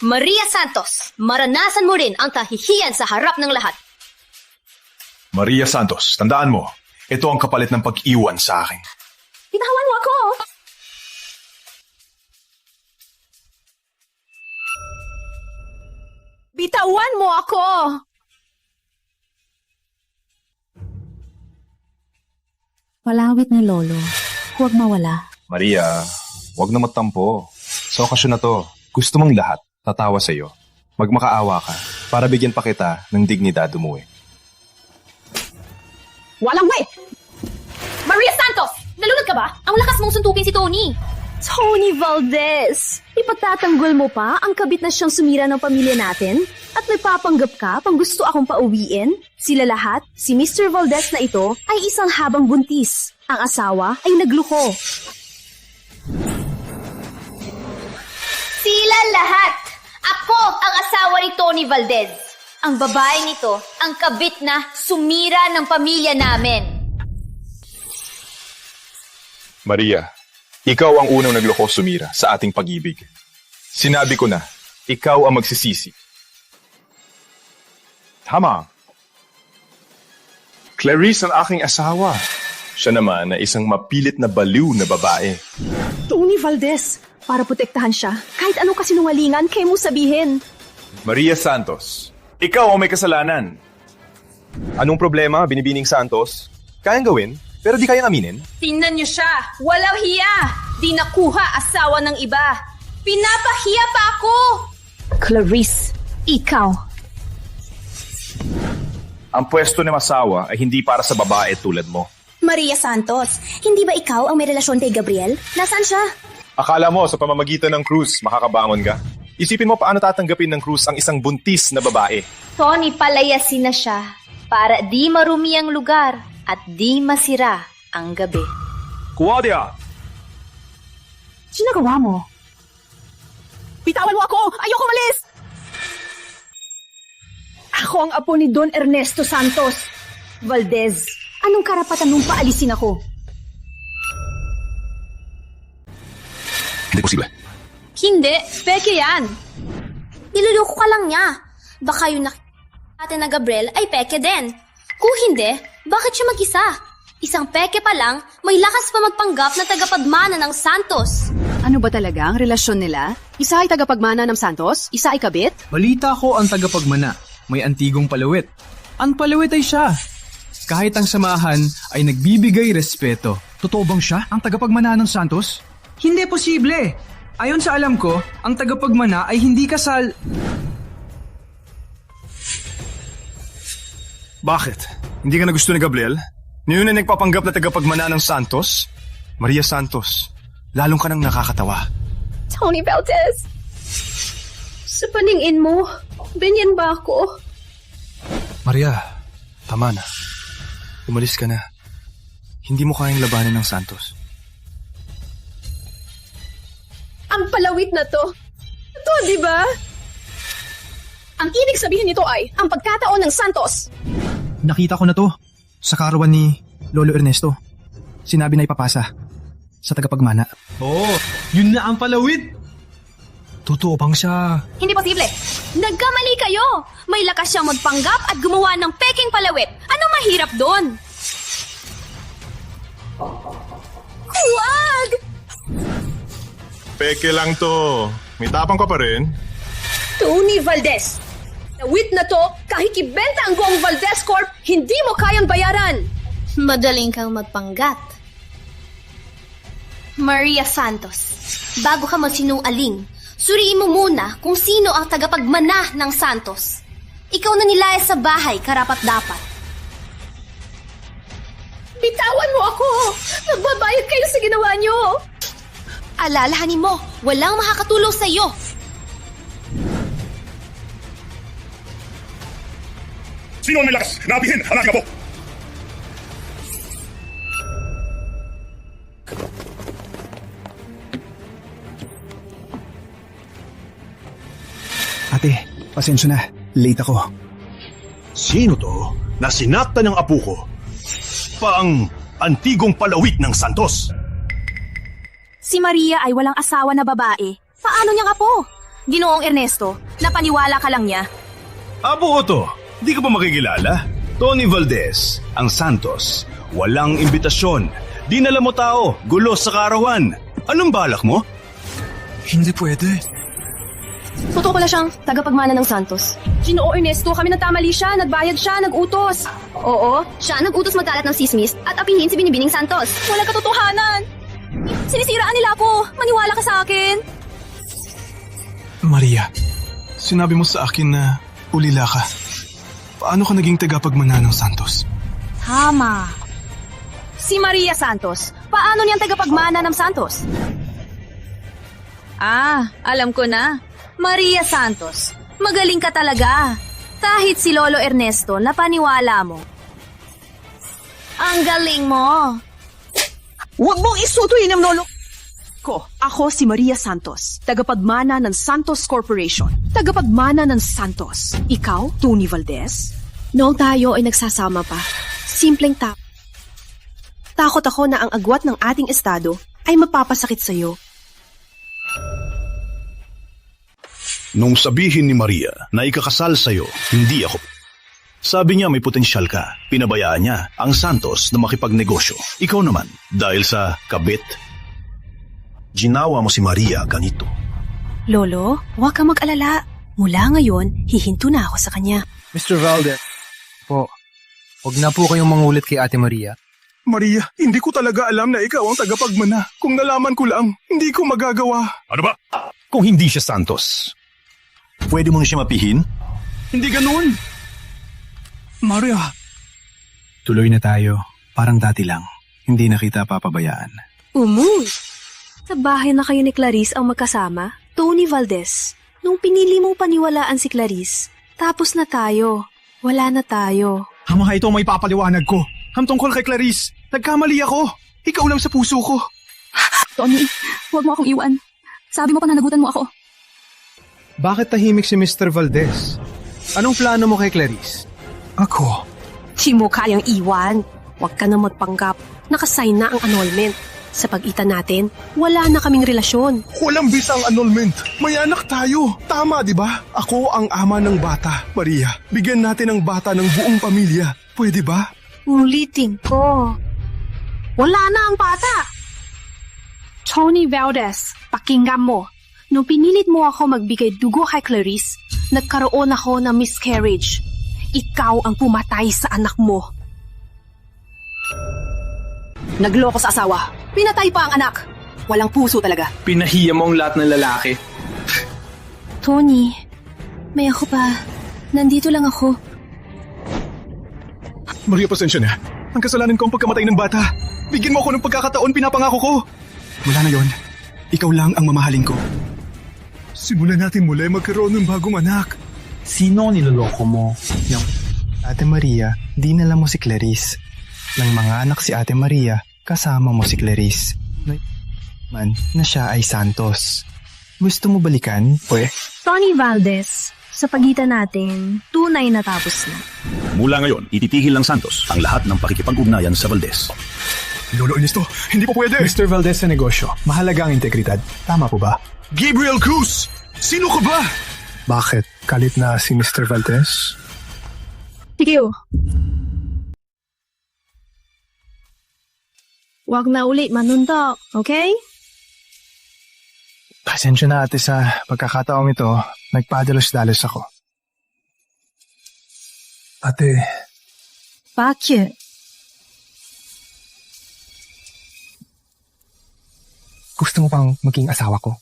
Maria Santos, maranasan mo rin ang kahihiyan sa harap ng lahat. Maria Santos, tandaan mo, ito ang kapalit ng pag-iwan sa akin. Bitawan mo ako! Bitawan mo ako! Walawit ni Lolo. Huwag mawala. Maria, huwag na magtampo. Sa okasyon na to, gusto mong lahat tatawa sa iyo. Magmakaawa ka para bigyan pa kita ng dignidad umuwi. Walang way! Maria Santos! Nalunod ka ba? Ang lakas mong suntukin si Tony. Tony Valdez! Ipagtatanggol mo pa ang kabit na siyang sumira ng pamilya natin? At nagpapanggap ka pang gusto akong pauwiin? Sila lahat, si Mr. Valdez na ito, ay isang habang buntis. Ang asawa ay nagluko. Sila lahat! Ako ang asawa ni Tony Valdez. Ang babaeng ito, ang kabit na sumira ng pamilya namin. Maria, ikaw ang unang nagloko sumira sa ating pag-ibig. Sinabi ko na, ikaw ang magsisisi. Tama. Clarice ang aking asawa. Siya naman na isang mapilit na baliw na babae. Tony Valdez, para protektahan siya, kahit anong kasinungalingan, kaya mo sabihin. Maria Santos, ikaw ang may kasalanan. Anong problema, Binibining Santos? Kayang gawin, pero di kayang aminin? Tingnan niyo siya! Walang hiya! Di nakuha asawa ng iba! Pinapahiya pa ako! Clarice, ikaw. Ang pwesto ng asawa ay hindi para sa babae tulad mo. Maria Santos, hindi ba ikaw ang may relasyon kay Gabriel? Nasaan siya? Akala mo sa pamamagitan ng Cruz, makakabangon ka? Isipin mo paano tatanggapin ng Cruz ang isang buntis na babae. Tony, palayasin na siya para di marumi ang lugar at di masira ang gabi. Claudia! Sinagawa mo? Bitawan mo ako! Ayoko malis! Ako ang apo ni Don Ernesto Santos. Valdez, anong karapatan mong paalisin ako? Hindi posible. Hindi, peke yan. Niluloko ka lang niya. Baka yung nakita na Gabriel ay peke din. Kung hindi, bakit siya mag-isa? Isang peke pa lang, may lakas pa magpanggap na tagapagmana ng Santos. Ano ba talaga ang relasyon nila? Isa ay tagapagmana ng Santos, isa ay kabit? Balita ko ang tagapagmana. May antigong palawit. Ang palawit ay siya. Kahit ang samahan ay nagbibigay respeto. Totoo bang siya ang tagapagmana ng Santos? Hindi posible. Ayon sa alam ko, ang tagapagmana ay hindi kasal. Bakit? Hindi ka na gusto ni Gabriel? Ngayon na nagpapanggap na tagapagmana ng Santos? Maria Santos, lalong ka nang nakakatawa. Tony Valdez! Sa paningin mo, ganyan ba ako? Maria, tama na. Umalis ka na. Hindi mo kayang labanan ng Santos. Ang palawit na to. Ito, di ba? Ang ibig sabihin nito ay ang pagkataon ng Santos. Nakita ko na to sa karawan ni Lolo Ernesto. Sinabi na ipapasa sa tagapagmana. Oo, yun na ang palawit. Totoo bang siya? Hindi posible. Nagkamali kayo. May lakas siyang magpanggap at gumawa ng peking palawit. Anong mahirap doon? Huwag! Peke lang to. May tapang ka pa rin. Tony Valdez! Nawit na to, kahit ibenta ang buong Valdez Corp, hindi mo kayang bayaran! Madaling kang magpanggat. Maria Santos, bago ka magsinungaling, suriin mo muna kung sino ang tagapagmana ng Santos. Ikaw na nilaya sa bahay, karapat-dapat. Bitawan mo ako! Magbabayad kayo sa ginawa niyo! Alalahanin mo, walang makakatulong sa iyo. Sino ang may lakas? Nabihin ang aking apo! Ate, pasensya na. Late ako. Sino to na sinakta ng apo ko? Pang antigong palawit ng Santos. Si Maria ay walang asawa na babae. Paano niyang apo? Ginoong Ernesto, napaniwala ka lang niya. Apo ko to. Di ka pa makikilala? Tony Valdez, ang Santos. Walang imbitasyon. Dinala mo tao, gulo sa karawan. Anong balak mo? Hindi pwede. Totoo pala siyang tagapagmana ng Santos. Ginoo Ernesto, kami nagtamali siya, nagbayad siya, nagutos. Oo, siya nagutos magkalat ng sismis at apihin si Binibining Santos. Walang katotohanan! Sinisiraan nila ako. Maniwala ka sa akin. Maria, sinabi mo sa akin na ulila ka. Paano ka naging tagapagmana ng Santos? Tama. Si Maria Santos, paano niyang tagapagmana ng Santos? Alam ko na. Maria Santos, magaling ka talaga. Kahit si Lolo Ernesto, napaniwala mo. Ang galing mo. Huwag mong isutuin ang lolo. Ako si Maria Santos, tagapagmana ng Santos Corporation. Tagapagmana ng Santos. Ikaw, Tony Valdez? Noong tayo ay nagsasama pa, simpleng takot ako na ang agwat ng ating estado ay mapapasakit sa'yo. Nung sabihin ni Maria na ikakasal sa'yo, hindi ako. Sabi niya may potensyal ka. Pinabayaan niya ang Santos na makipagnegosyo. Ikaw naman, dahil sa kabit, ginawa mo si Maria ganito. Lolo, huwag kang mag-alala. Mula ngayon, hihinto na ako sa kanya. Mr. Valdez, po, huwag na po kayong mangulit kay Ate Maria. Maria, hindi ko talaga alam na ikaw ang tagapagmana. Kung nalaman ko lang, hindi ko magagawa. Ano ba? Kung hindi siya Santos, pwede mo na siya mapihin? Hindi ganoon. Maria. Tuloy na tayo. Parang dati lang. Hindi na kita papabayaan. Sa bahay na kayo ni Clarice ang magkasama, Tony Valdez. Nung pinili mong paniwalaan si Clarice, tapos na tayo. Wala na tayo. Mga ito may papaliwanag ko. Tungkol kay Clarice, nagkamali ako. Ikaw lang sa puso ko. Tony, huwag mo akong iwan. Sabi mo pananagutan mo ako. Bakit tahimik si Mr. Valdez? Anong plano mo kay Clarice? Ako? Di mo kayang iwan. Huwag ka na magpanggap. Nakasign na ang annulment. Sa pag-itan natin, wala na kaming relasyon. Walang bisang annulment. May anak tayo. Tama, di ba? Ako ang ama ng bata, Maria. Bigyan natin ang bata ng buong pamilya. Pwede ba? Ulitin ko. Wala na ang bata. Tony Valdez, pakinggan mo. Nung pinilit mo ako magbigay dugo kay Clarice, nagkaroon ako ng miscarriage. Ikaw ang pumatay sa anak mo. Nagloko sa asawa. Pinatay pa ang anak. Walang puso talaga. Pinahiya mo ang lahat ng lalaki. Tony, may ako pa. Nandito lang ako. Maria, pasensya na. Ang kasalanan ko ang pagkamatay ng bata. Bigyan mo ako ng pagkakataon, pinapangako ko. Mula ngayon, ikaw lang ang mamahalin ko. Simulan natin muli magkaroon ng bagong anak. Sino niloloko mo? Yung Ate Maria, dinala mo si Clarice. Nang mga anak si Ate Maria, kasama mo si Clarice. Man, na siya ay Santos. Gusto mo balikan? Tony Valdez, sa pagitan natin, tunay na tapos na. Mula ngayon, ititigil ng Santos ang lahat ng pakikipag-ugnayan sa Valdez. Lolo Ernesto, hindi po pwede! Mr. Valdez sa negosyo, mahalaga ang integridad. Tama po ba? Gabriel Cruz! Sino ka ba? Bakit? Kalit na si Mr. Valdez? Tikiyo. Huwag na ulit manuntok, okay? Pasensya na ate sa pagkakataong ito, nagpadalos-dalos ako. Ate. Bakit? Gusto mo pang maging asawa ko?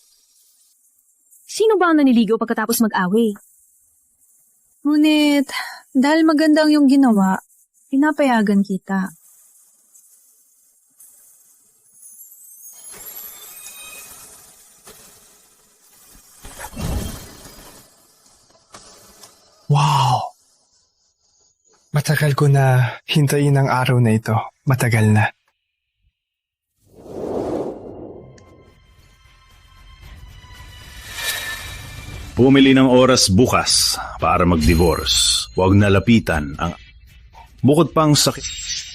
Sino ba ang naniligaw pagkatapos mag-away? Ngunit, dahil maganda ang iyong ginawa, pinapayagan kita. Wow! Matagal ko na hintayin ang araw na ito. Matagal na. Pumili ng oras bukas para mag-divorce. Huwag nalapitan ang... Bukod pang sakit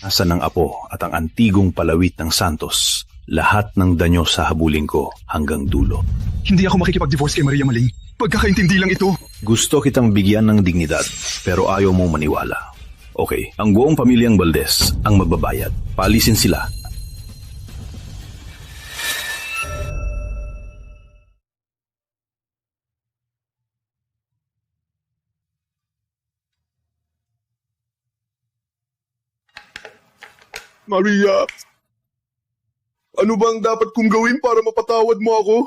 asa ng apo at ang antigong palawit ng Santos, lahat ng danyo sa habulin ko hanggang dulo. Hindi ako makikipag-divorce kay Maria Maling. Pagkakaintindi lang ito. Gusto kitang bigyan ng dignidad, pero ayaw mong maniwala. Okay, ang buong pamilyang Valdez ang magbabayad. Paalisin sila. Maria, ano bang dapat kong gawin para mapatawad mo ako?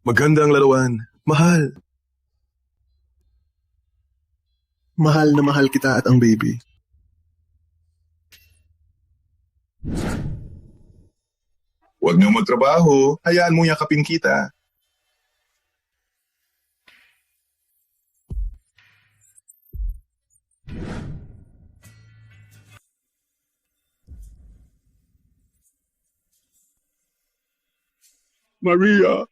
Magandang larawan. Mahal. Mahal na mahal kita at ang baby. Huwag niyong magtrabaho. Hayaan mong yakapin kita. Maria,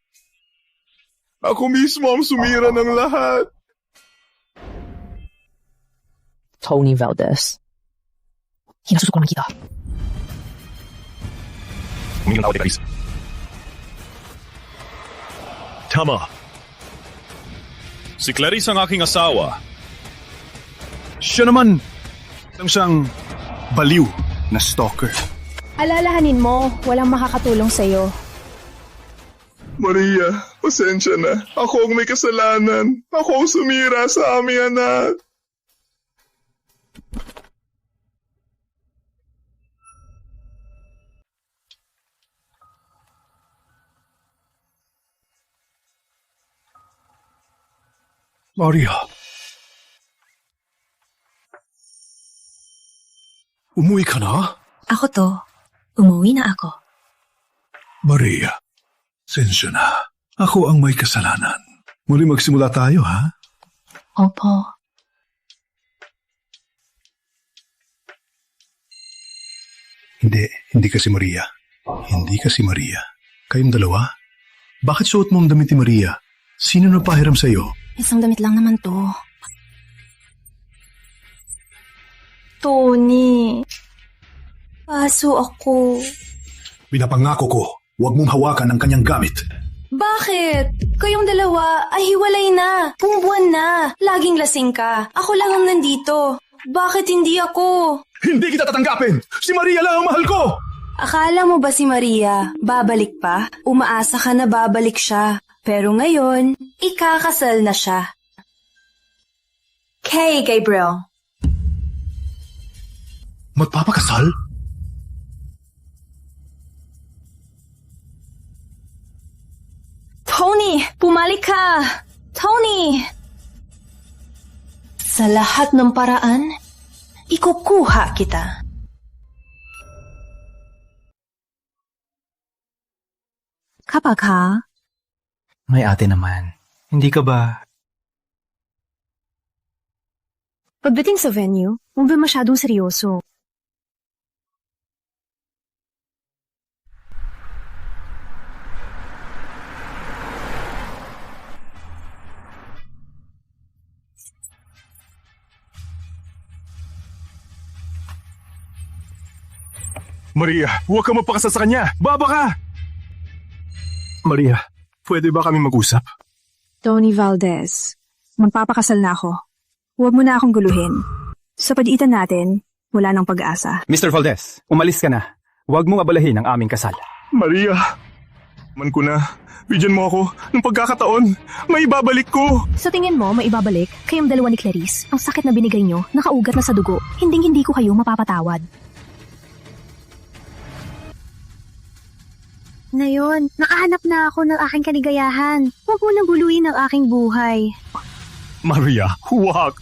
ako mismo ang sumira ng lahat. Tony Valdez. Hinasusuko naman kita. Humingi ng tawad kay Clarice. Tama. Si Clarice ang aking asawa. Siya naman lang siyang baliw na stalker. Alalahanin mo, walang makakatulong sa'yo. Maria, pasensya na. Ako ang may kasalanan. Ako ang sumira sa aming anak. Maria. Umuwi ka na? Ako to. Umuwi na ako. Maria, sensya na. Ako ang may kasalanan. Muli magsimula tayo, ha? Opo. Hindi kasi Maria. Hindi kasi Maria. Kayong dalawa? Bakit suot mo ang damit ni Maria? Sino napahiram sa'yo? Isang damit lang naman to. Tony. Paso ako. Pinapangako ko, huwag mong hawakan ang kanyang gamit. Bakit? Kayong dalawa ay hiwalay na. Buwan na. Laging lasing ka. Ako lang ang nandito. Bakit hindi ako? Hindi kita tatanggapin! Si Maria lang ang mahal ko! Akala mo ba si Maria babalik pa? Umaasa ka na babalik siya. Pero ngayon, ikakasal na siya. Kay Gabriel. Magpapakasal? Tony, pumalik ka! Tony! Sa lahat ng paraan, ikukuha kita. Kapag ha? May ate naman. Hindi ka ba... Pagdating sa venue, huwag ba masyadong seryoso? Maria, huwag ka magpakasal sa kanya. Baba ka! Maria, pwede ba kami mag-usap? Tony Valdez, magpapakasal na ako. Huwag mo na akong guluhin. Sa pagitan natin, wala nang pag-asa. Mr. Valdez, umalis ka na. Huwag mong abalahin ang aming kasal. Maria, man ko na. Bigyan mo ako ng pagkakataon. May ibabalik ko. Sa tingin mo, maibabalik? Kayong dalawa ni Clarice, ang sakit na binigay nyo, nakaugat na sa dugo. Hinding-hindi ko kayo mapapatawad. Ngayon, nakahanap na ako ng aking kaligayahan. Huwag mo nang guluhin ang aking buhay. Maria, huwag!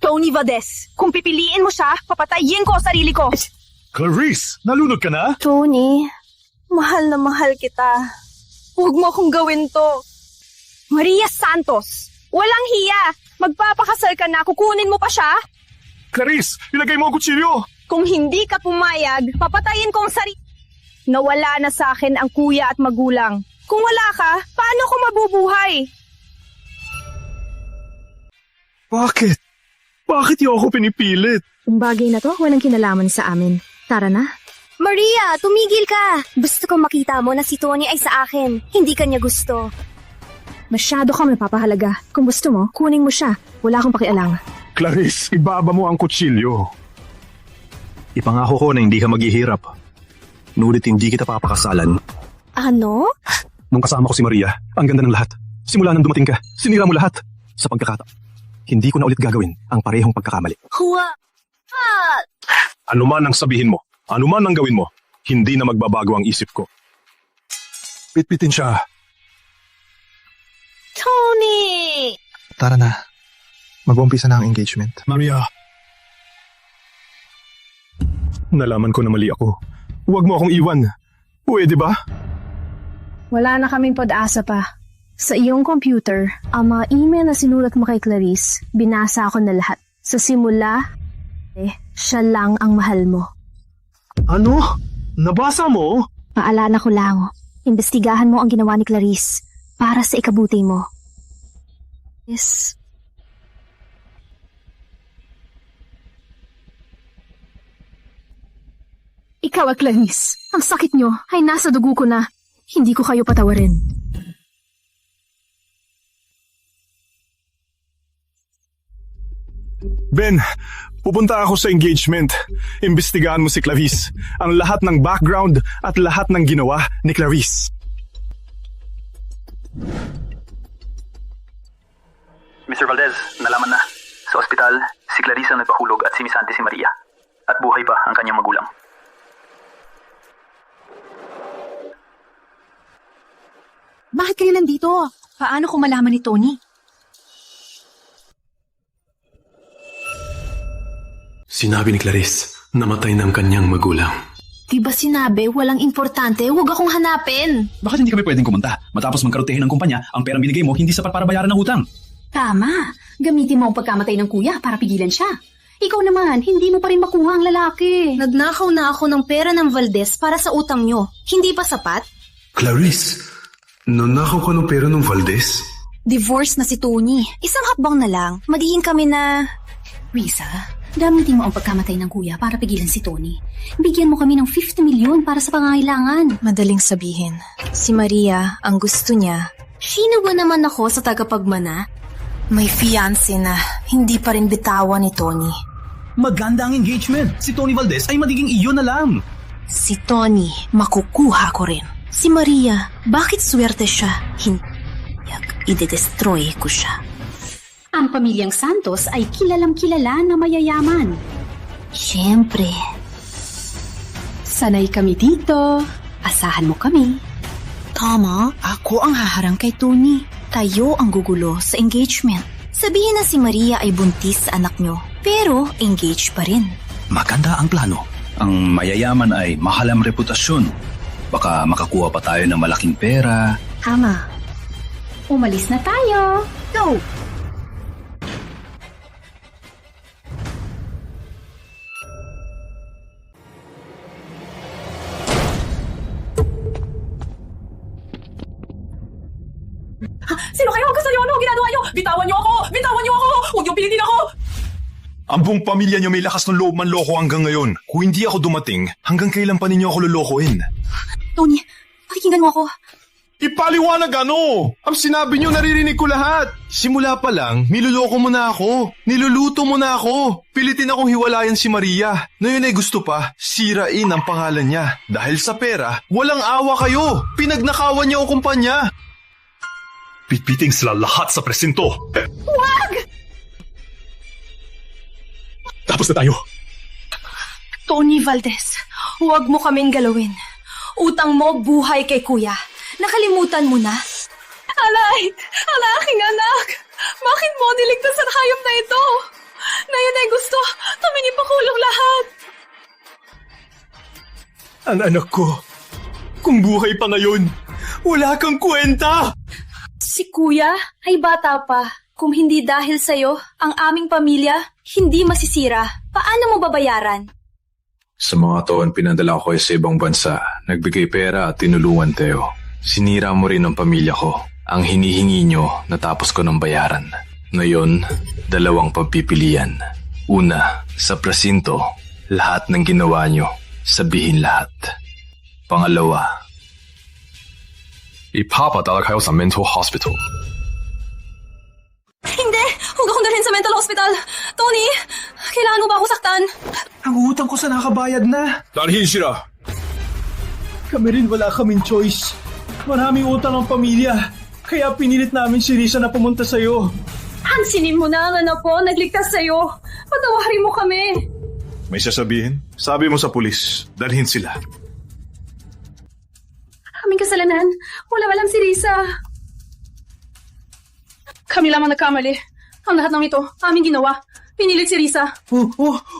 Tony Valdez, kung pipiliin mo siya, papatayin ko ang sarili ko. Clarice, nalunod ka na? Tony, mahal na mahal kita. Huwag mo akong gawin to. Maria Santos, walang hiya. Magpapakasal ka na, kukunin mo pa siya? Clarice, ilagay mo ang kutsilyo! Kung hindi ka pumayag, papatayin ko ang sarili. Nawala na sa akin ang kuya at magulang. Kung wala ka, paano ko mabubuhay? Bakit? Bakit yung ako pinipilit? Ang bagay na to, walang kinalaman sa amin. Tara na. Maria, tumigil ka! Gusto kong makita mo na si Tony ay sa akin. Hindi kanya gusto. Masyado kang napapahalaga. Kung gusto mo, kunin mo siya. Wala akong pakialam. Clarice, ibaba mo ang kutsilyo. Ipangako ko na hindi ka maghihirap. Nulit hindi kita papakasalan. Ano? Nung kasama ko si Maria, ang ganda ng lahat. Simula nang dumating ka, sinira mo lahat. Sa pagkakataon, hindi ko na ulit gagawin ang parehong pagkakamali. Ano man ang sabihin mo, ano man ang gawin mo, hindi na magbabago ang isip ko. Pitpitin siya. Tony! Tara na. Mag-umpisa na ang engagement. Maria. Nalaman ko na mali ako. Huwag mo akong iwan. Pwede ba? Wala na kaming pag-asa pa. Sa iyong computer, ang mga email na sinulat mo kay Clarice, binasa ko na lahat. Sa simula, siya lang ang mahal mo. Ano? Nabasa mo? Paalala ko lang, Imbestigahan mo ang ginawa ni Clarice para sa ikabuti mo. Yes. Ikaw at Clarice, ang sakit nyo ay nasa dugo ko na. Hindi ko kayo patawarin. Ben, pupunta ako sa engagement. Imbestigahan mo si Clarice. Ang lahat ng background at lahat ng ginawa ni Clarice. Mr. Valdez, nalaman na. Sa ospital, si Clarice ang nagpahulog at si Miss Santi si Maria. At buhay pa ang kanyang magulang. Bakit kayo nandito? Paano kung malaman ni Tony? Sinabi ni Clarice, namatay ng kanyang magulang. Diba sinabi, walang importante, huwag akong hanapin. Bakit hindi kami pwedeng kumunta? Matapos magkarotehin ng kumpanya, ang perang binigay mo hindi sapat para bayaran ng utang. Tama. Gamitin mo ang pagkamatay ng kuya para pigilan siya. Ikaw naman, hindi mo pa rin makuha ang lalaki. Nagnakaw na ako ng pera ng Valdez para sa utang nyo. Hindi pa sapat? Clarice, nanakaw ka ng pera ng Valdez? Divorce na si Tony. Isang hakbang na lang, magiging kami na... Risa, gamitin mo ang pagkamatay ng kuya para pigilan si Tony. Bigyan mo kami ng 50 milyon para sa pangangailangan. Madaling sabihin. Si Maria, ang gusto niya. Sino ba naman ako sa tagapagmana? May fiancé na, hindi pa rin bitawan ni Tony. Maganda ang engagement. Si Tony Valdez ay magiging iyo na lang. Si Tony, makukuha ko rin. Si Maria, bakit swerte siya? Hindi, ide-destroy ko siya. Ang pamilyang Santos ay kilalang-kilala na mayayaman. Siyempre. Sanay kami dito. Asahan mo kami. Tama, ako ang haharang kay Tony. Tayo ang gugulo sa engagement. Sabihin na si Maria ay buntis sa anak nyo, pero engaged pa rin. Maganda ang plano. Ang mayayaman ay mahal ang reputasyon. Baka makakuha pa tayo ng malaking pera. Tama. Umalis na tayo. Go! Sino kayo? Gusto niyo? Ano ginagawa niyo? Bitawan niyo ako! Bitawan niyo ako! Huwag niyo pilitin ako! Ang buong pamilya niyo may lakas ng loob manloko hanggang ngayon. Kung hindi ako dumating, hanggang kailan pa ninyo ako lolokohin? Tony, pakikinggan mo ako. Ipaliwanag ano? Ang sinabi niyo naririnig ko lahat. Simula pa lang, niloloko mo na ako. Niluluto mo na ako. Pilitin akong hiwalayan si Maria. Ngayon ay gusto pa, sirain ang pangalan niya. Dahil sa pera, walang awa kayo. Pinagnakawan niyo ang kumpanya. Pitpiting sila lahat sa presinto. Huwag! Tapos na tayo. Tony Valdez, huwag mo kaming galawin. Utang mo buhay kay kuya. Nakalimutan mo na? Alay! Ala, aking anak! Bakit mo niligtas ang hayop na ito? Ngayon ay gusto, tuminipakulong lahat. Ang anak ko, kung buhay pa ngayon, wala kang kwenta! Si kuya ay bata pa. Kung hindi dahil sa'yo, ang aming pamilya hindi masisira. Paano mo babayaran? Sa mga taon pinadala ko sa ibang bansa, nagbigay pera at tinulungan Teo. Sinira mo rin ang pamilya ko. Ang hinihingi nyo, natapos ko ng bayaran. Ngayon, dalawang pagpipilian. Una, sa presinto, lahat ng ginawa nyo, sabihin lahat. Pangalawa, ipapadala kayo sa mental hospital. Hindi! Huwag akong dalhin sa mental hospital! Tony! Kailangan mo ba ako saktan? Ang utang ko sa nakabayad na. Dalhin sila! Kami rin wala kaming choice. Maraming utang ang pamilya. Kaya pinilit namin si Risa na pumunta sa'yo. Hansinin mo na ang anak ko, nagligtas sa'yo. Patawarin mo kami. May sasabihin? Sabi mo sa pulis, dalhin sila. Aming kasalanan. Walang si Risa. Kami lamang nagkamali. Ang lahat ng ito, aming ginawa. Pinilit si Risa.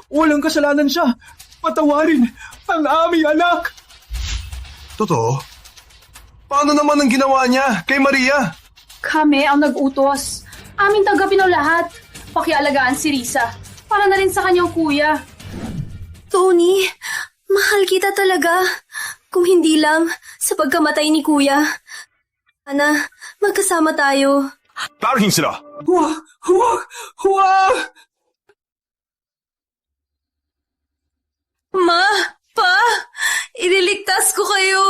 Walang kasalanan siya. Patawarin ang aming anak. Totoo? Paano naman ang ginawa niya kay Maria? Kami ang nag-utos. Aming tanggapin ang lahat. Pakialagaan si Risa. Para na rin sa kanyang kuya. Tony, mahal kita talaga. Kung hindi lang, Sa pagkamatay ni Kuya, sana magkasama tayo. Tarahin sila! Huwag! Ma! Pa! Ililigtas ko kayo!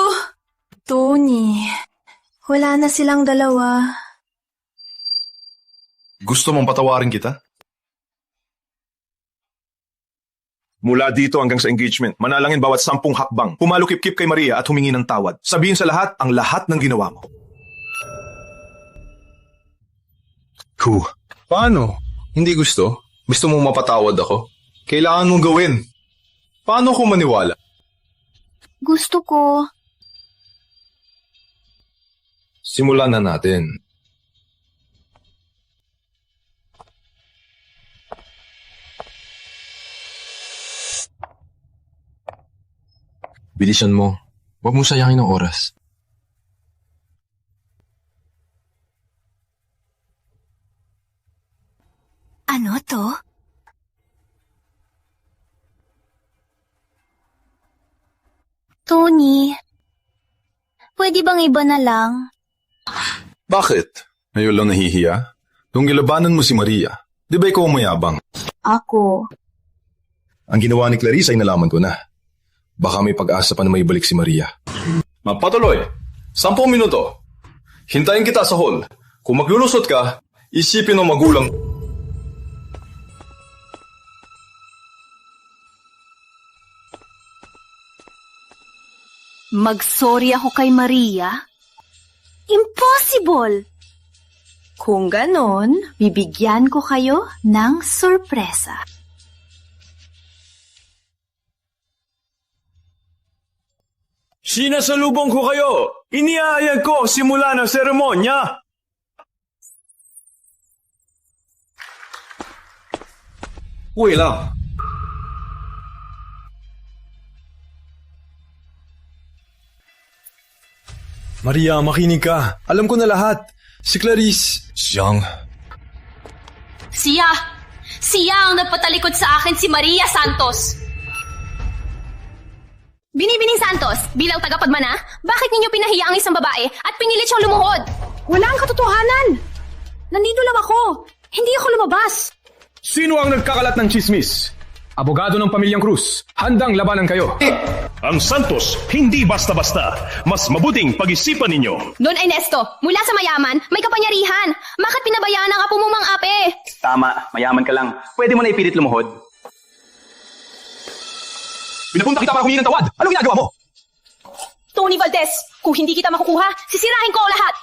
Tony, wala na silang dalawa. Gusto mong patawarin kita? Mula dito hanggang sa engagement, manalangin bawat 10 hakbang. Pumalukip-kip kay Maria at humingi ng tawad. Sabihin sa lahat ang lahat ng ginawa mo. Paano? Hindi gusto? Gusto mong mapatawad ako? Kailangan mong gawin. Paano ko maniwala? Gusto ko. Simulan na natin. Bilisan mo. Huwag mo sayangin ang oras. Ano to? Tony, pwede bang iba na lang? Bakit? Ngayon lang nahihiya? Nung gilabanan mo si Maria, di ba ikaw mayabang? Ako. Ang ginawa ni Clarice ay nalaman ko na. Baka may pag-asa pa na may balik si Maria. Magpatuloy. 10 minuto. Hintayin kita sa hall. Kung maglulusot ka, isipin ng magulang. Magsorry ako kay Maria? Impossible! Kung ganon, bibigyan ko kayo ng sorpresa. Sinasalubong ko kayo! Iniahayag ko simula ng seremonya! Uy lang! Maria, makinig ka. Alam ko na lahat. Si Clarice. Siyang. Siya ang nagpatalikod sa akin, si Maria Santos. Binibining Santos, bilang tagapagmana, bakit ninyo pinahiya ang isang babae at pinilit siyang lumuhod? Wala ang katotohanan! Nandito lang ako! Hindi ako lumabas! Sino ang nagkakalat ng chismis? Abogado ng pamilyang Cruz, handang labanan kayo. Ang Santos, hindi basta-basta. Mas mabuting pag-isipan ninyo. Don Ernesto, mula sa mayaman, may kapangyarihan. Bakit pinabayaan ang apo mo, Mang Ape? Tama, mayaman ka lang. Pwede mo na ipilit lumuhod. Pinapunta kita para humingi ng tawad. Anong ginagawa mo? Tony Valdez, kung hindi kita makukuha, sisirahin ko ang lahat.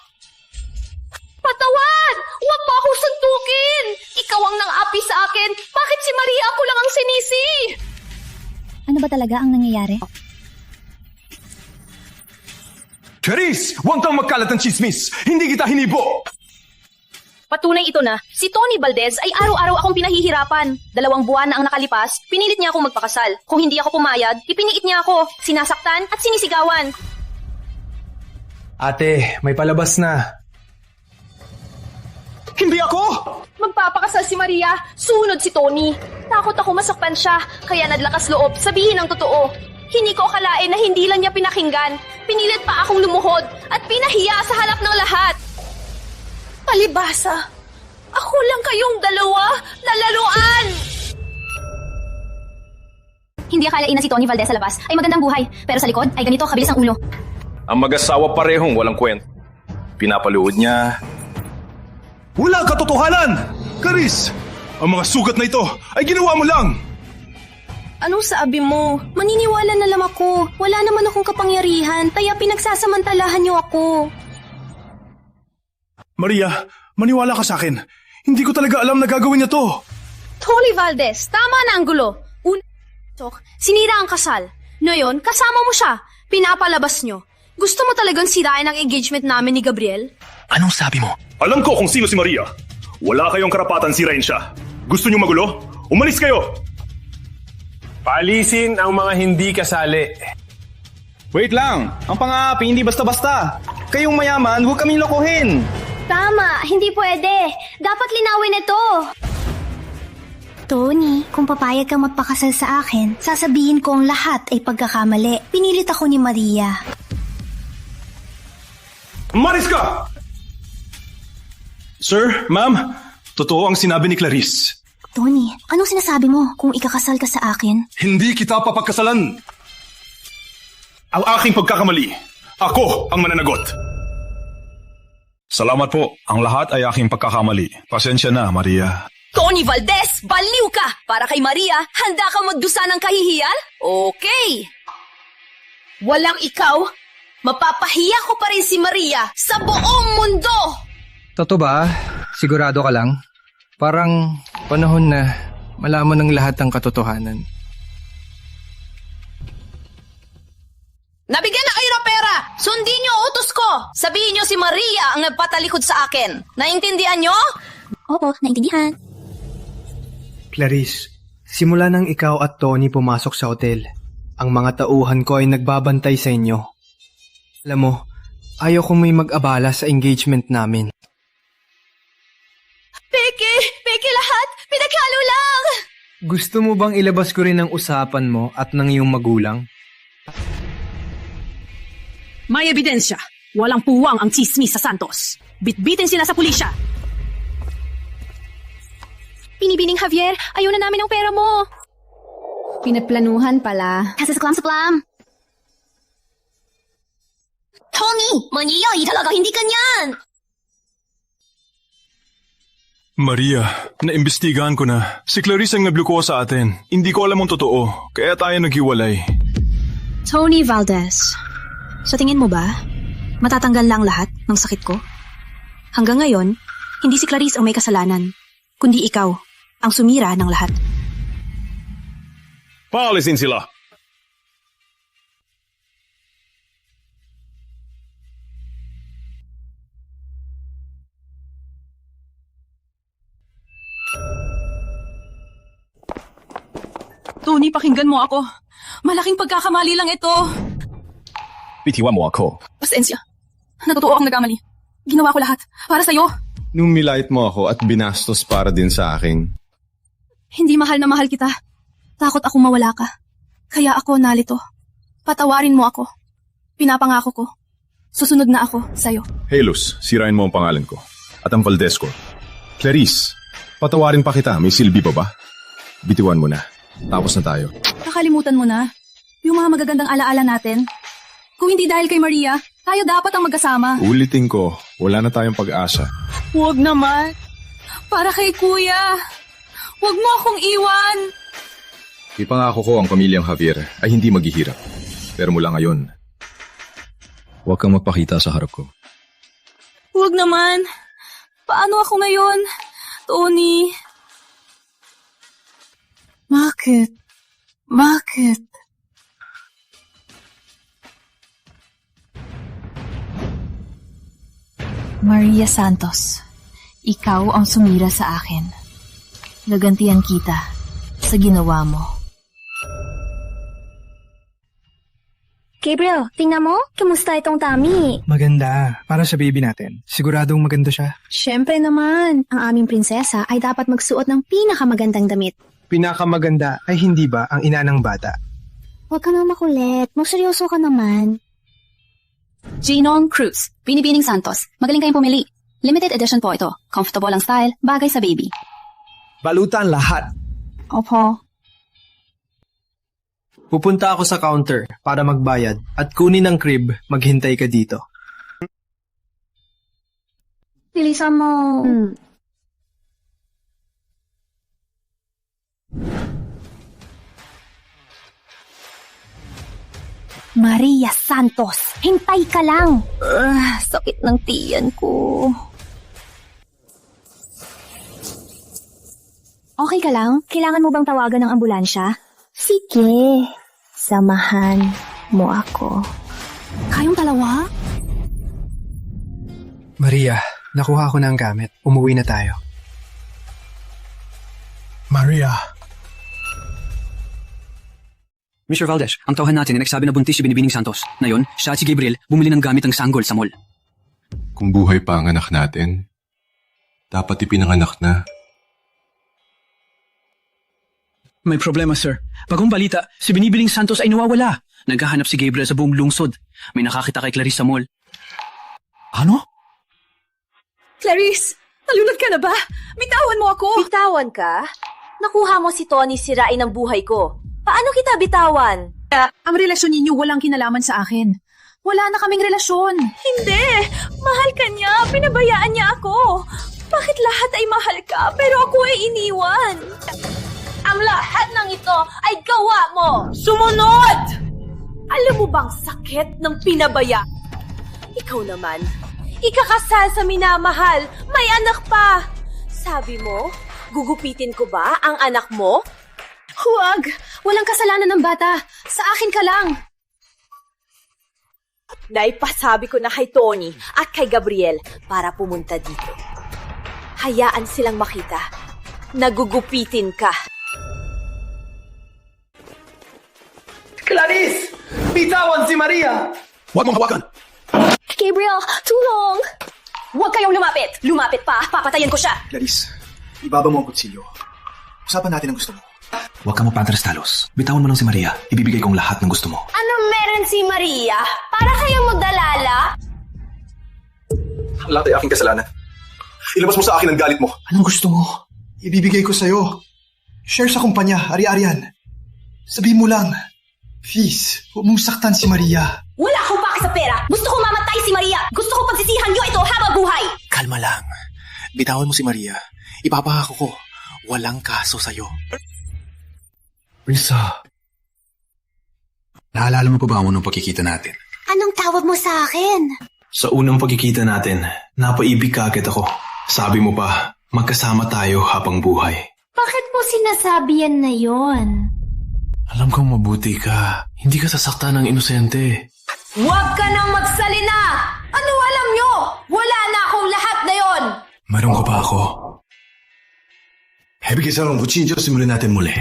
Patawad! Huwag mo akong suntukin! Ikaw ang nang-api sa akin. Bakit si Maria ako lang ang sinisi? Ano ba talaga ang nangyayari? Clarice, huwag kang magkalat ng chismis. Hindi kita hinibo. Patunay ito na, si Tony Valdez ay araw-araw akong pinahihirapan. 2 buwan na ang nakalipas, pinilit niya akong magpakasal. Kung hindi ako pumayag, ipiniit niya ako, sinasaktan at sinisigawan. Ate, may palabas na. Hindi ako! Magpapakasal si Maria, sunod si Tony. Takot ako masaktan siya, kaya nadlakas loob, sabihin ang totoo. Hindi ko akalain na hindi lang niya pinakinggan. Pinilit pa akong lumuhod at pinahiya sa harap ng lahat. Palibasa, ako lang kayong dalawa lalaruan! Hindi akalain na si Tony Valdez sa labas ay magandang buhay, pero sa likod ay ganito kabilis ang ulo. Ang mag-asawa parehong walang kwento. Pinapaluod niya. Wala katotohanan! Clarice, ang mga sugat na ito ay ginawa mo lang! Anong sabi mo? Maniniwala na lang ako. Wala naman akong kapangyarihan, kaya pinagsasamantalahan niyo ako. Maria, maniwala ka sa akin. Hindi ko talaga alam na gagawin niya to. Tony Valdez, tama na ang gulo. Sinira ang kasal. Ngayon, kasama mo siya. Pinapalabas nyo. Gusto mo talagang sirain ang engagement namin ni Gabriel? Anong sabi mo? Alam ko kung sino si Maria. Wala kayong karapatan sirain siya. Gusto niyo magulo? Umalis kayo! Paalisin ang mga hindi kasali. Wait lang, ang pang-aapi hindi basta-basta. Kayong mayaman, huwag kaming lokohin. Tama, hindi pwede. Dapat linawin ito. Tony, kung papayag kang magpakasal sa akin, sasabihin ko ang lahat ay pagkakamali. Pinilit ako ni Maria. Maris ka! Sir, ma'am, totoo ang sinabi ni Clarice. Tony, anong sinasabi mo kung ikakasal ka sa akin? Hindi kita papagkasalan. Ang aking pagkakamali. Ako ang mananagot. Salamat po. Ang lahat ay aking pagkakamali. Pasensya na, Maria. Tony Valdez, baliw ka! Para kay Maria, handa ka magdusa ng kahihiyan? Okay! Walang ikaw, mapapahiya ko pa rin si Maria sa buong mundo! Totoo ba? Sigurado ka lang? Parang panahon na malaman ng lahat ng katotohanan. Nabigyan na kayo ng pera! Sundin niyo utos ko! Sabihin niyo si Maria ang nagpatalikod sa akin. Naintindihan niyo? Opo, naintindihan. Clarice, simula nang ikaw at Tony pumasok sa hotel, ang mga tauhan ko ay nagbabantay sa inyo. Alam mo, ayaw ko may mag-abala sa engagement namin. Peke lahat! Pinaghalo lang! Gusto mo bang ilabas ko rin ang usapan mo at ng iyong magulang? May ebidensya. Walang puwang ang chismis sa Santos. Bitbitin sila sa pulisya. Pinibining Javier, ayaw na namin ang pera mo. Pinagplanuhan pala. Kasi sa klam. Tony! Maria, talaga hindi kanyan! Maria, naimbestigahan ko na. Si Clarice ang nagluko sa atin. Hindi ko alam ang totoo, kaya tayo naghiwalay. Tony Valdez, sa tingin mo ba, matatanggal lang lahat ng sakit ko? Hanggang ngayon, hindi si Clarice ang may kasalanan, kundi ikaw ang sumira ng lahat. Paalisin sila! Tony, pakinggan mo ako. Malaking pagkakamali lang ito. Bitiwan mo ako. Pasensya. Natotoo akong nagkamali. Ginawa ko lahat para sa'yo. Nung nilait mo ako at binastos para din sa akin. Hindi mahal na mahal kita. Takot akong mawala ka. Kaya ako nalito. Patawarin mo ako. Pinapangako ko. Susunod na ako sa'yo. Hey Luz, sirain mo ang pangalan ko. At ang Valdez ko. Clarice, patawarin pa kita. May silbi pa ba? Bitiwan mo na. Tapos na tayo. Nakalimutan mo na. Yung mga magagandang alaala natin. Kung hindi dahil kay Maria, tayo dapat ang magkasama. Ulitin ko, wala na tayong pag-asa. Huwag naman. Para kay Kuya. Huwag mo akong iwan. Ipangako ko ang pamilyang Javier ay hindi maghihirap. Pero mula ngayon, huwag kang magpakita sa harap ko. Huwag naman. Paano ako ngayon, Tony? Bakit? Maria Santos, ikaw ang sumira sa akin. Gagantihan kita sa ginawa mo. Gabriel, tingnan mo. Kamusta itong Tami? Maganda. Para sa baby natin. Siguradong maganda siya. Siyempre naman. Ang aming prinsesa ay dapat magsuot ng pinakamagandang damit. Pinakamaganda ay hindi ba ang ina ng bata? Huwag ka na makulit. Magseryoso ka naman. Ginon Cruz, Binibining Santos. Magaling kayong pumili. Limited edition po ito. Comfortable ang style, bagay sa baby. Balutan lahat. Opo. Pupunta ako sa counter para magbayad at kunin ang crib, maghintay ka dito. Bilisan mo. Maria Santos, hintay ka lang. Sakit ng tiyan ko. Okay ka lang? Kailangan mo bang tawagan ng ambulansya? Sige, samahan mo ako. Kayong dalawa? Maria, nakuha ko na ang gamit. Umuwi na tayo. Maria. Mr. Valdez, ang tauhan natin ay nagsabi na buntis si Binibining Santos. Ngayon, siya at si Gabriel bumili ng gamit ng sanggol sa mall. Kung buhay pa ang anak natin, dapat ipinanganak na. May problema, sir. Bagong balita, si Binibining Santos ay nawawala. Naghahanap si Gabriel sa buong lungsod. May nakakita kay Clarice sa mall. Ano? Clarice, nalunod ka na ba? Bitawan mo ako! Bitawan ka? Nakuha mo si Tony sirain ang buhay ko. Paano kita bitawan? Ang relasyon ninyo walang kinalaman sa akin. Wala na kaming relasyon. Hindi! Mahal ka niya! Pinabayaan niya ako! Bakit lahat ay mahal ka, pero ako ay iniwan? Ang lahat ng ito ay gawa mo! Sumunod! Alam mo bang sakit ng pinabaya? Ikaw naman, ikakasal sa minamahal, may anak pa! Sabi mo, gugupitin ko ba ang anak mo? Huwag! Walang kasalanan ng bata. Sa akin ka lang. Naipasabi ko na kay Tony at kay Gabriel para pumunta dito. Hayaan silang makita. Nagugupitin ka. Clarice! Bitawan si Maria! Huwag mong hawakan! Gabriel, tulong! Huwag kayong lumapit! Lumapit pa, papatayin ko siya! Clarice, ibaba mo ang kutsilyo. Usapan natin ang gusto mo. Huwag ka magpantrastalos. Bitawan mo lang si Maria. Ibibigay kong lahat ng gusto mo. Anong meron si Maria? Para kayong magdalala? Ang lahat ay aking kasalanan. Ilabas mo sa akin ang galit mo. Anong gusto mo? Ibibigay ko sa'yo. Share sa kumpanya, ari-arian. Sabihin mo lang. Please, huwag mong saktan si Maria. Wala akong pake sa pera. Gusto ko mamatay si Maria. Gusto ko pagsisihan niyo ito habang buhay. Kalma lang. Bitawan mo si Maria. Ipapahako ko. Walang kaso sa'yo. Risa. Naalala mo pa ba nung pagkikita natin? Anong tawag mo sa akin? Sa unang pagkikita natin, napaibig ka agad ako. Sabi mo pa, magkasama tayo habang buhay. Bakit mo sinasabi yan na yon? Alam kong mabuti ka. Hindi ka sasaktan ng inosente. Huwag ka nang magsalina! Ano alam nyo? Wala na akong lahat na yon! Meron ka pa ako. Hebigay sa ng butsinjo, simulan natin muli.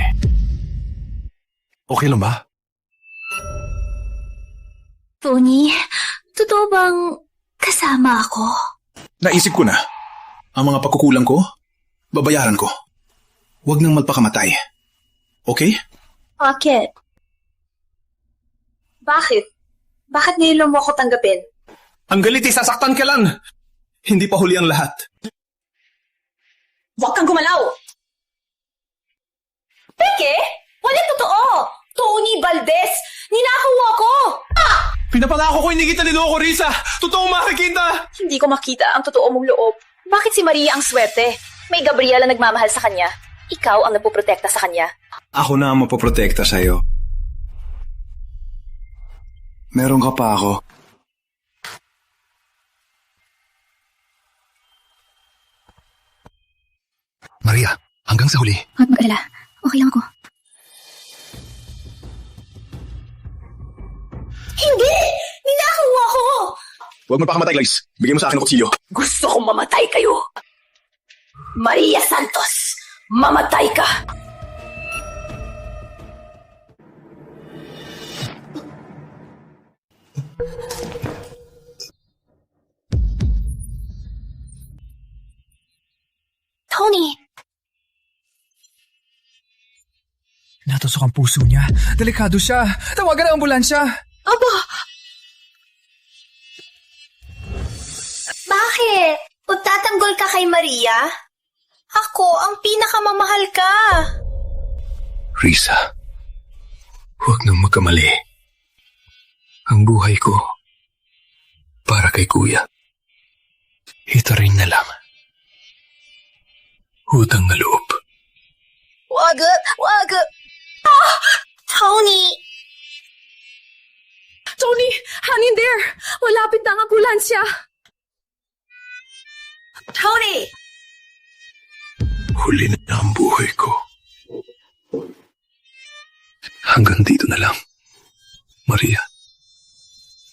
Okay lang ba? Tony, totoo bang kasama ako? Naisip ko na. Ang mga pagkukulang ko, babayaran ko. Huwag nang magpakamatay. Okay? Bakit? Bakit ngayon mo ako tanggapin? Ang galit ay sasaktan ka lang. Hindi pa huli ang lahat. Huwag kang gumalaw! Peke? Walang totoo! Tony Valdez! Ninakaw ako! Pinapangako ko hindi kita niloko, Risa! Totoong makikita! Hindi ko makita ang totoo mong loob. Bakit si Maria ang swerte? May Gabriela nagmamahal sa kanya. Ikaw ang nagpoprotekta sa kanya. Ako na ang mapoprotekta sa'yo. Meron ka pa ako. Maria, hanggang sa huli. Huwag mag-alala. Okay lang ako. Hindi! Ninakaw ako! Huwag magpakamatay, Glaze. Bigyan mo sa akin ang kutsilyo. Gusto kong mamatay kayo! Maria Santos, mamatay ka! Tony! Natusok ang puso niya. Delikado siya. Tawagan ang ambulansya. Aba! Bakit? Magtatanggol ka kay Maria? Ako ang pinakamamahal ka. Risa, huwag nang magkamali. Ang buhay ko, para kay Kuya. Ito rin na lang. Utang na loob. Wag! Ah! Tony! Tony, hang in there! Malapit na ang ambulansya. Tony! Huli na ang buhay ko. Hanggang dito na lang. Maria,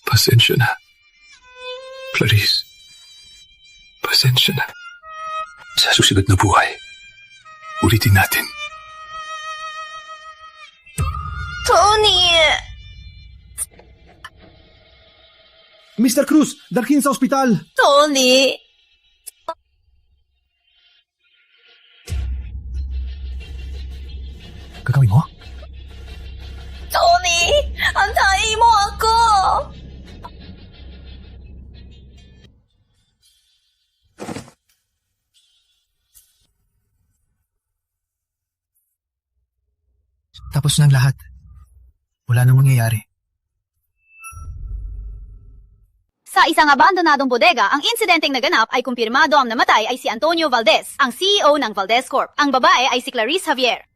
pasensya na. Clarice, pasensya na. Sa susunod na buhay, ulitin natin. Tony! Mr. Cruz, dalhin sa ospital. Tony! Gagawin mo? Tony! Antayin mo ako! Tapos ng lahat. Wala nang mangyayari. Sa isang abandonadong bodega, ang insidenteng naganap ay kumpirmado ang namatay ay si Antonio Valdez, ang CEO ng Valdez Corp. Ang babae ay si Clarice Javier.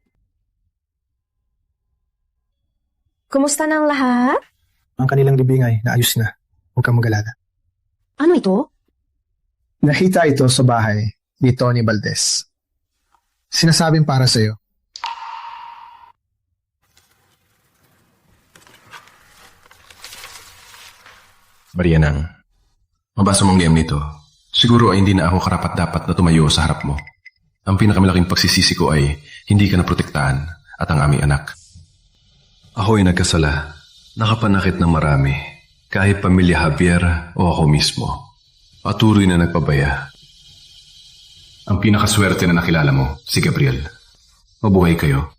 Kumusta na ang lahat? Ang kanilang libingay, naayos na. Huwag kang mag-alala. Ano ito? Nakita ito sa bahay ni Tony Valdez. Sinasabing para sa'yo. Marianang, mabasa mong game nito. Siguro ay hindi na ako karapat-dapat na tumayo sa harap mo. Ang pinakamalaking pagsisisi ko ay hindi ka naprotektahan at ang aming anak. Ako'y nagkasala, nakapanakit ng marami, kahit pamilya Javier o ako mismo. Patuloy na nagpabaya. Ang pinakaswerte na nakilala mo, si Gabriel. Mabuhay kayo.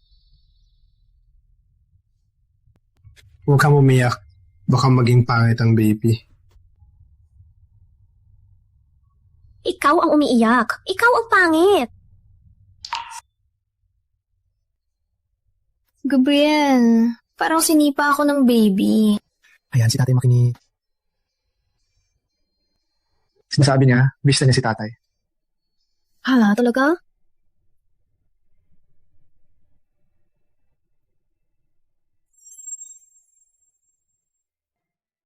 Huwag kang umiyak. Baka maging pangit ang baby. Ikaw ang umiiyak. Ikaw ang pangit. Gabriel, parang sinipa ako ng baby. Ayan, si tatay makinig. Sinasabi niya, miss na niya si tatay. Hala, talaga?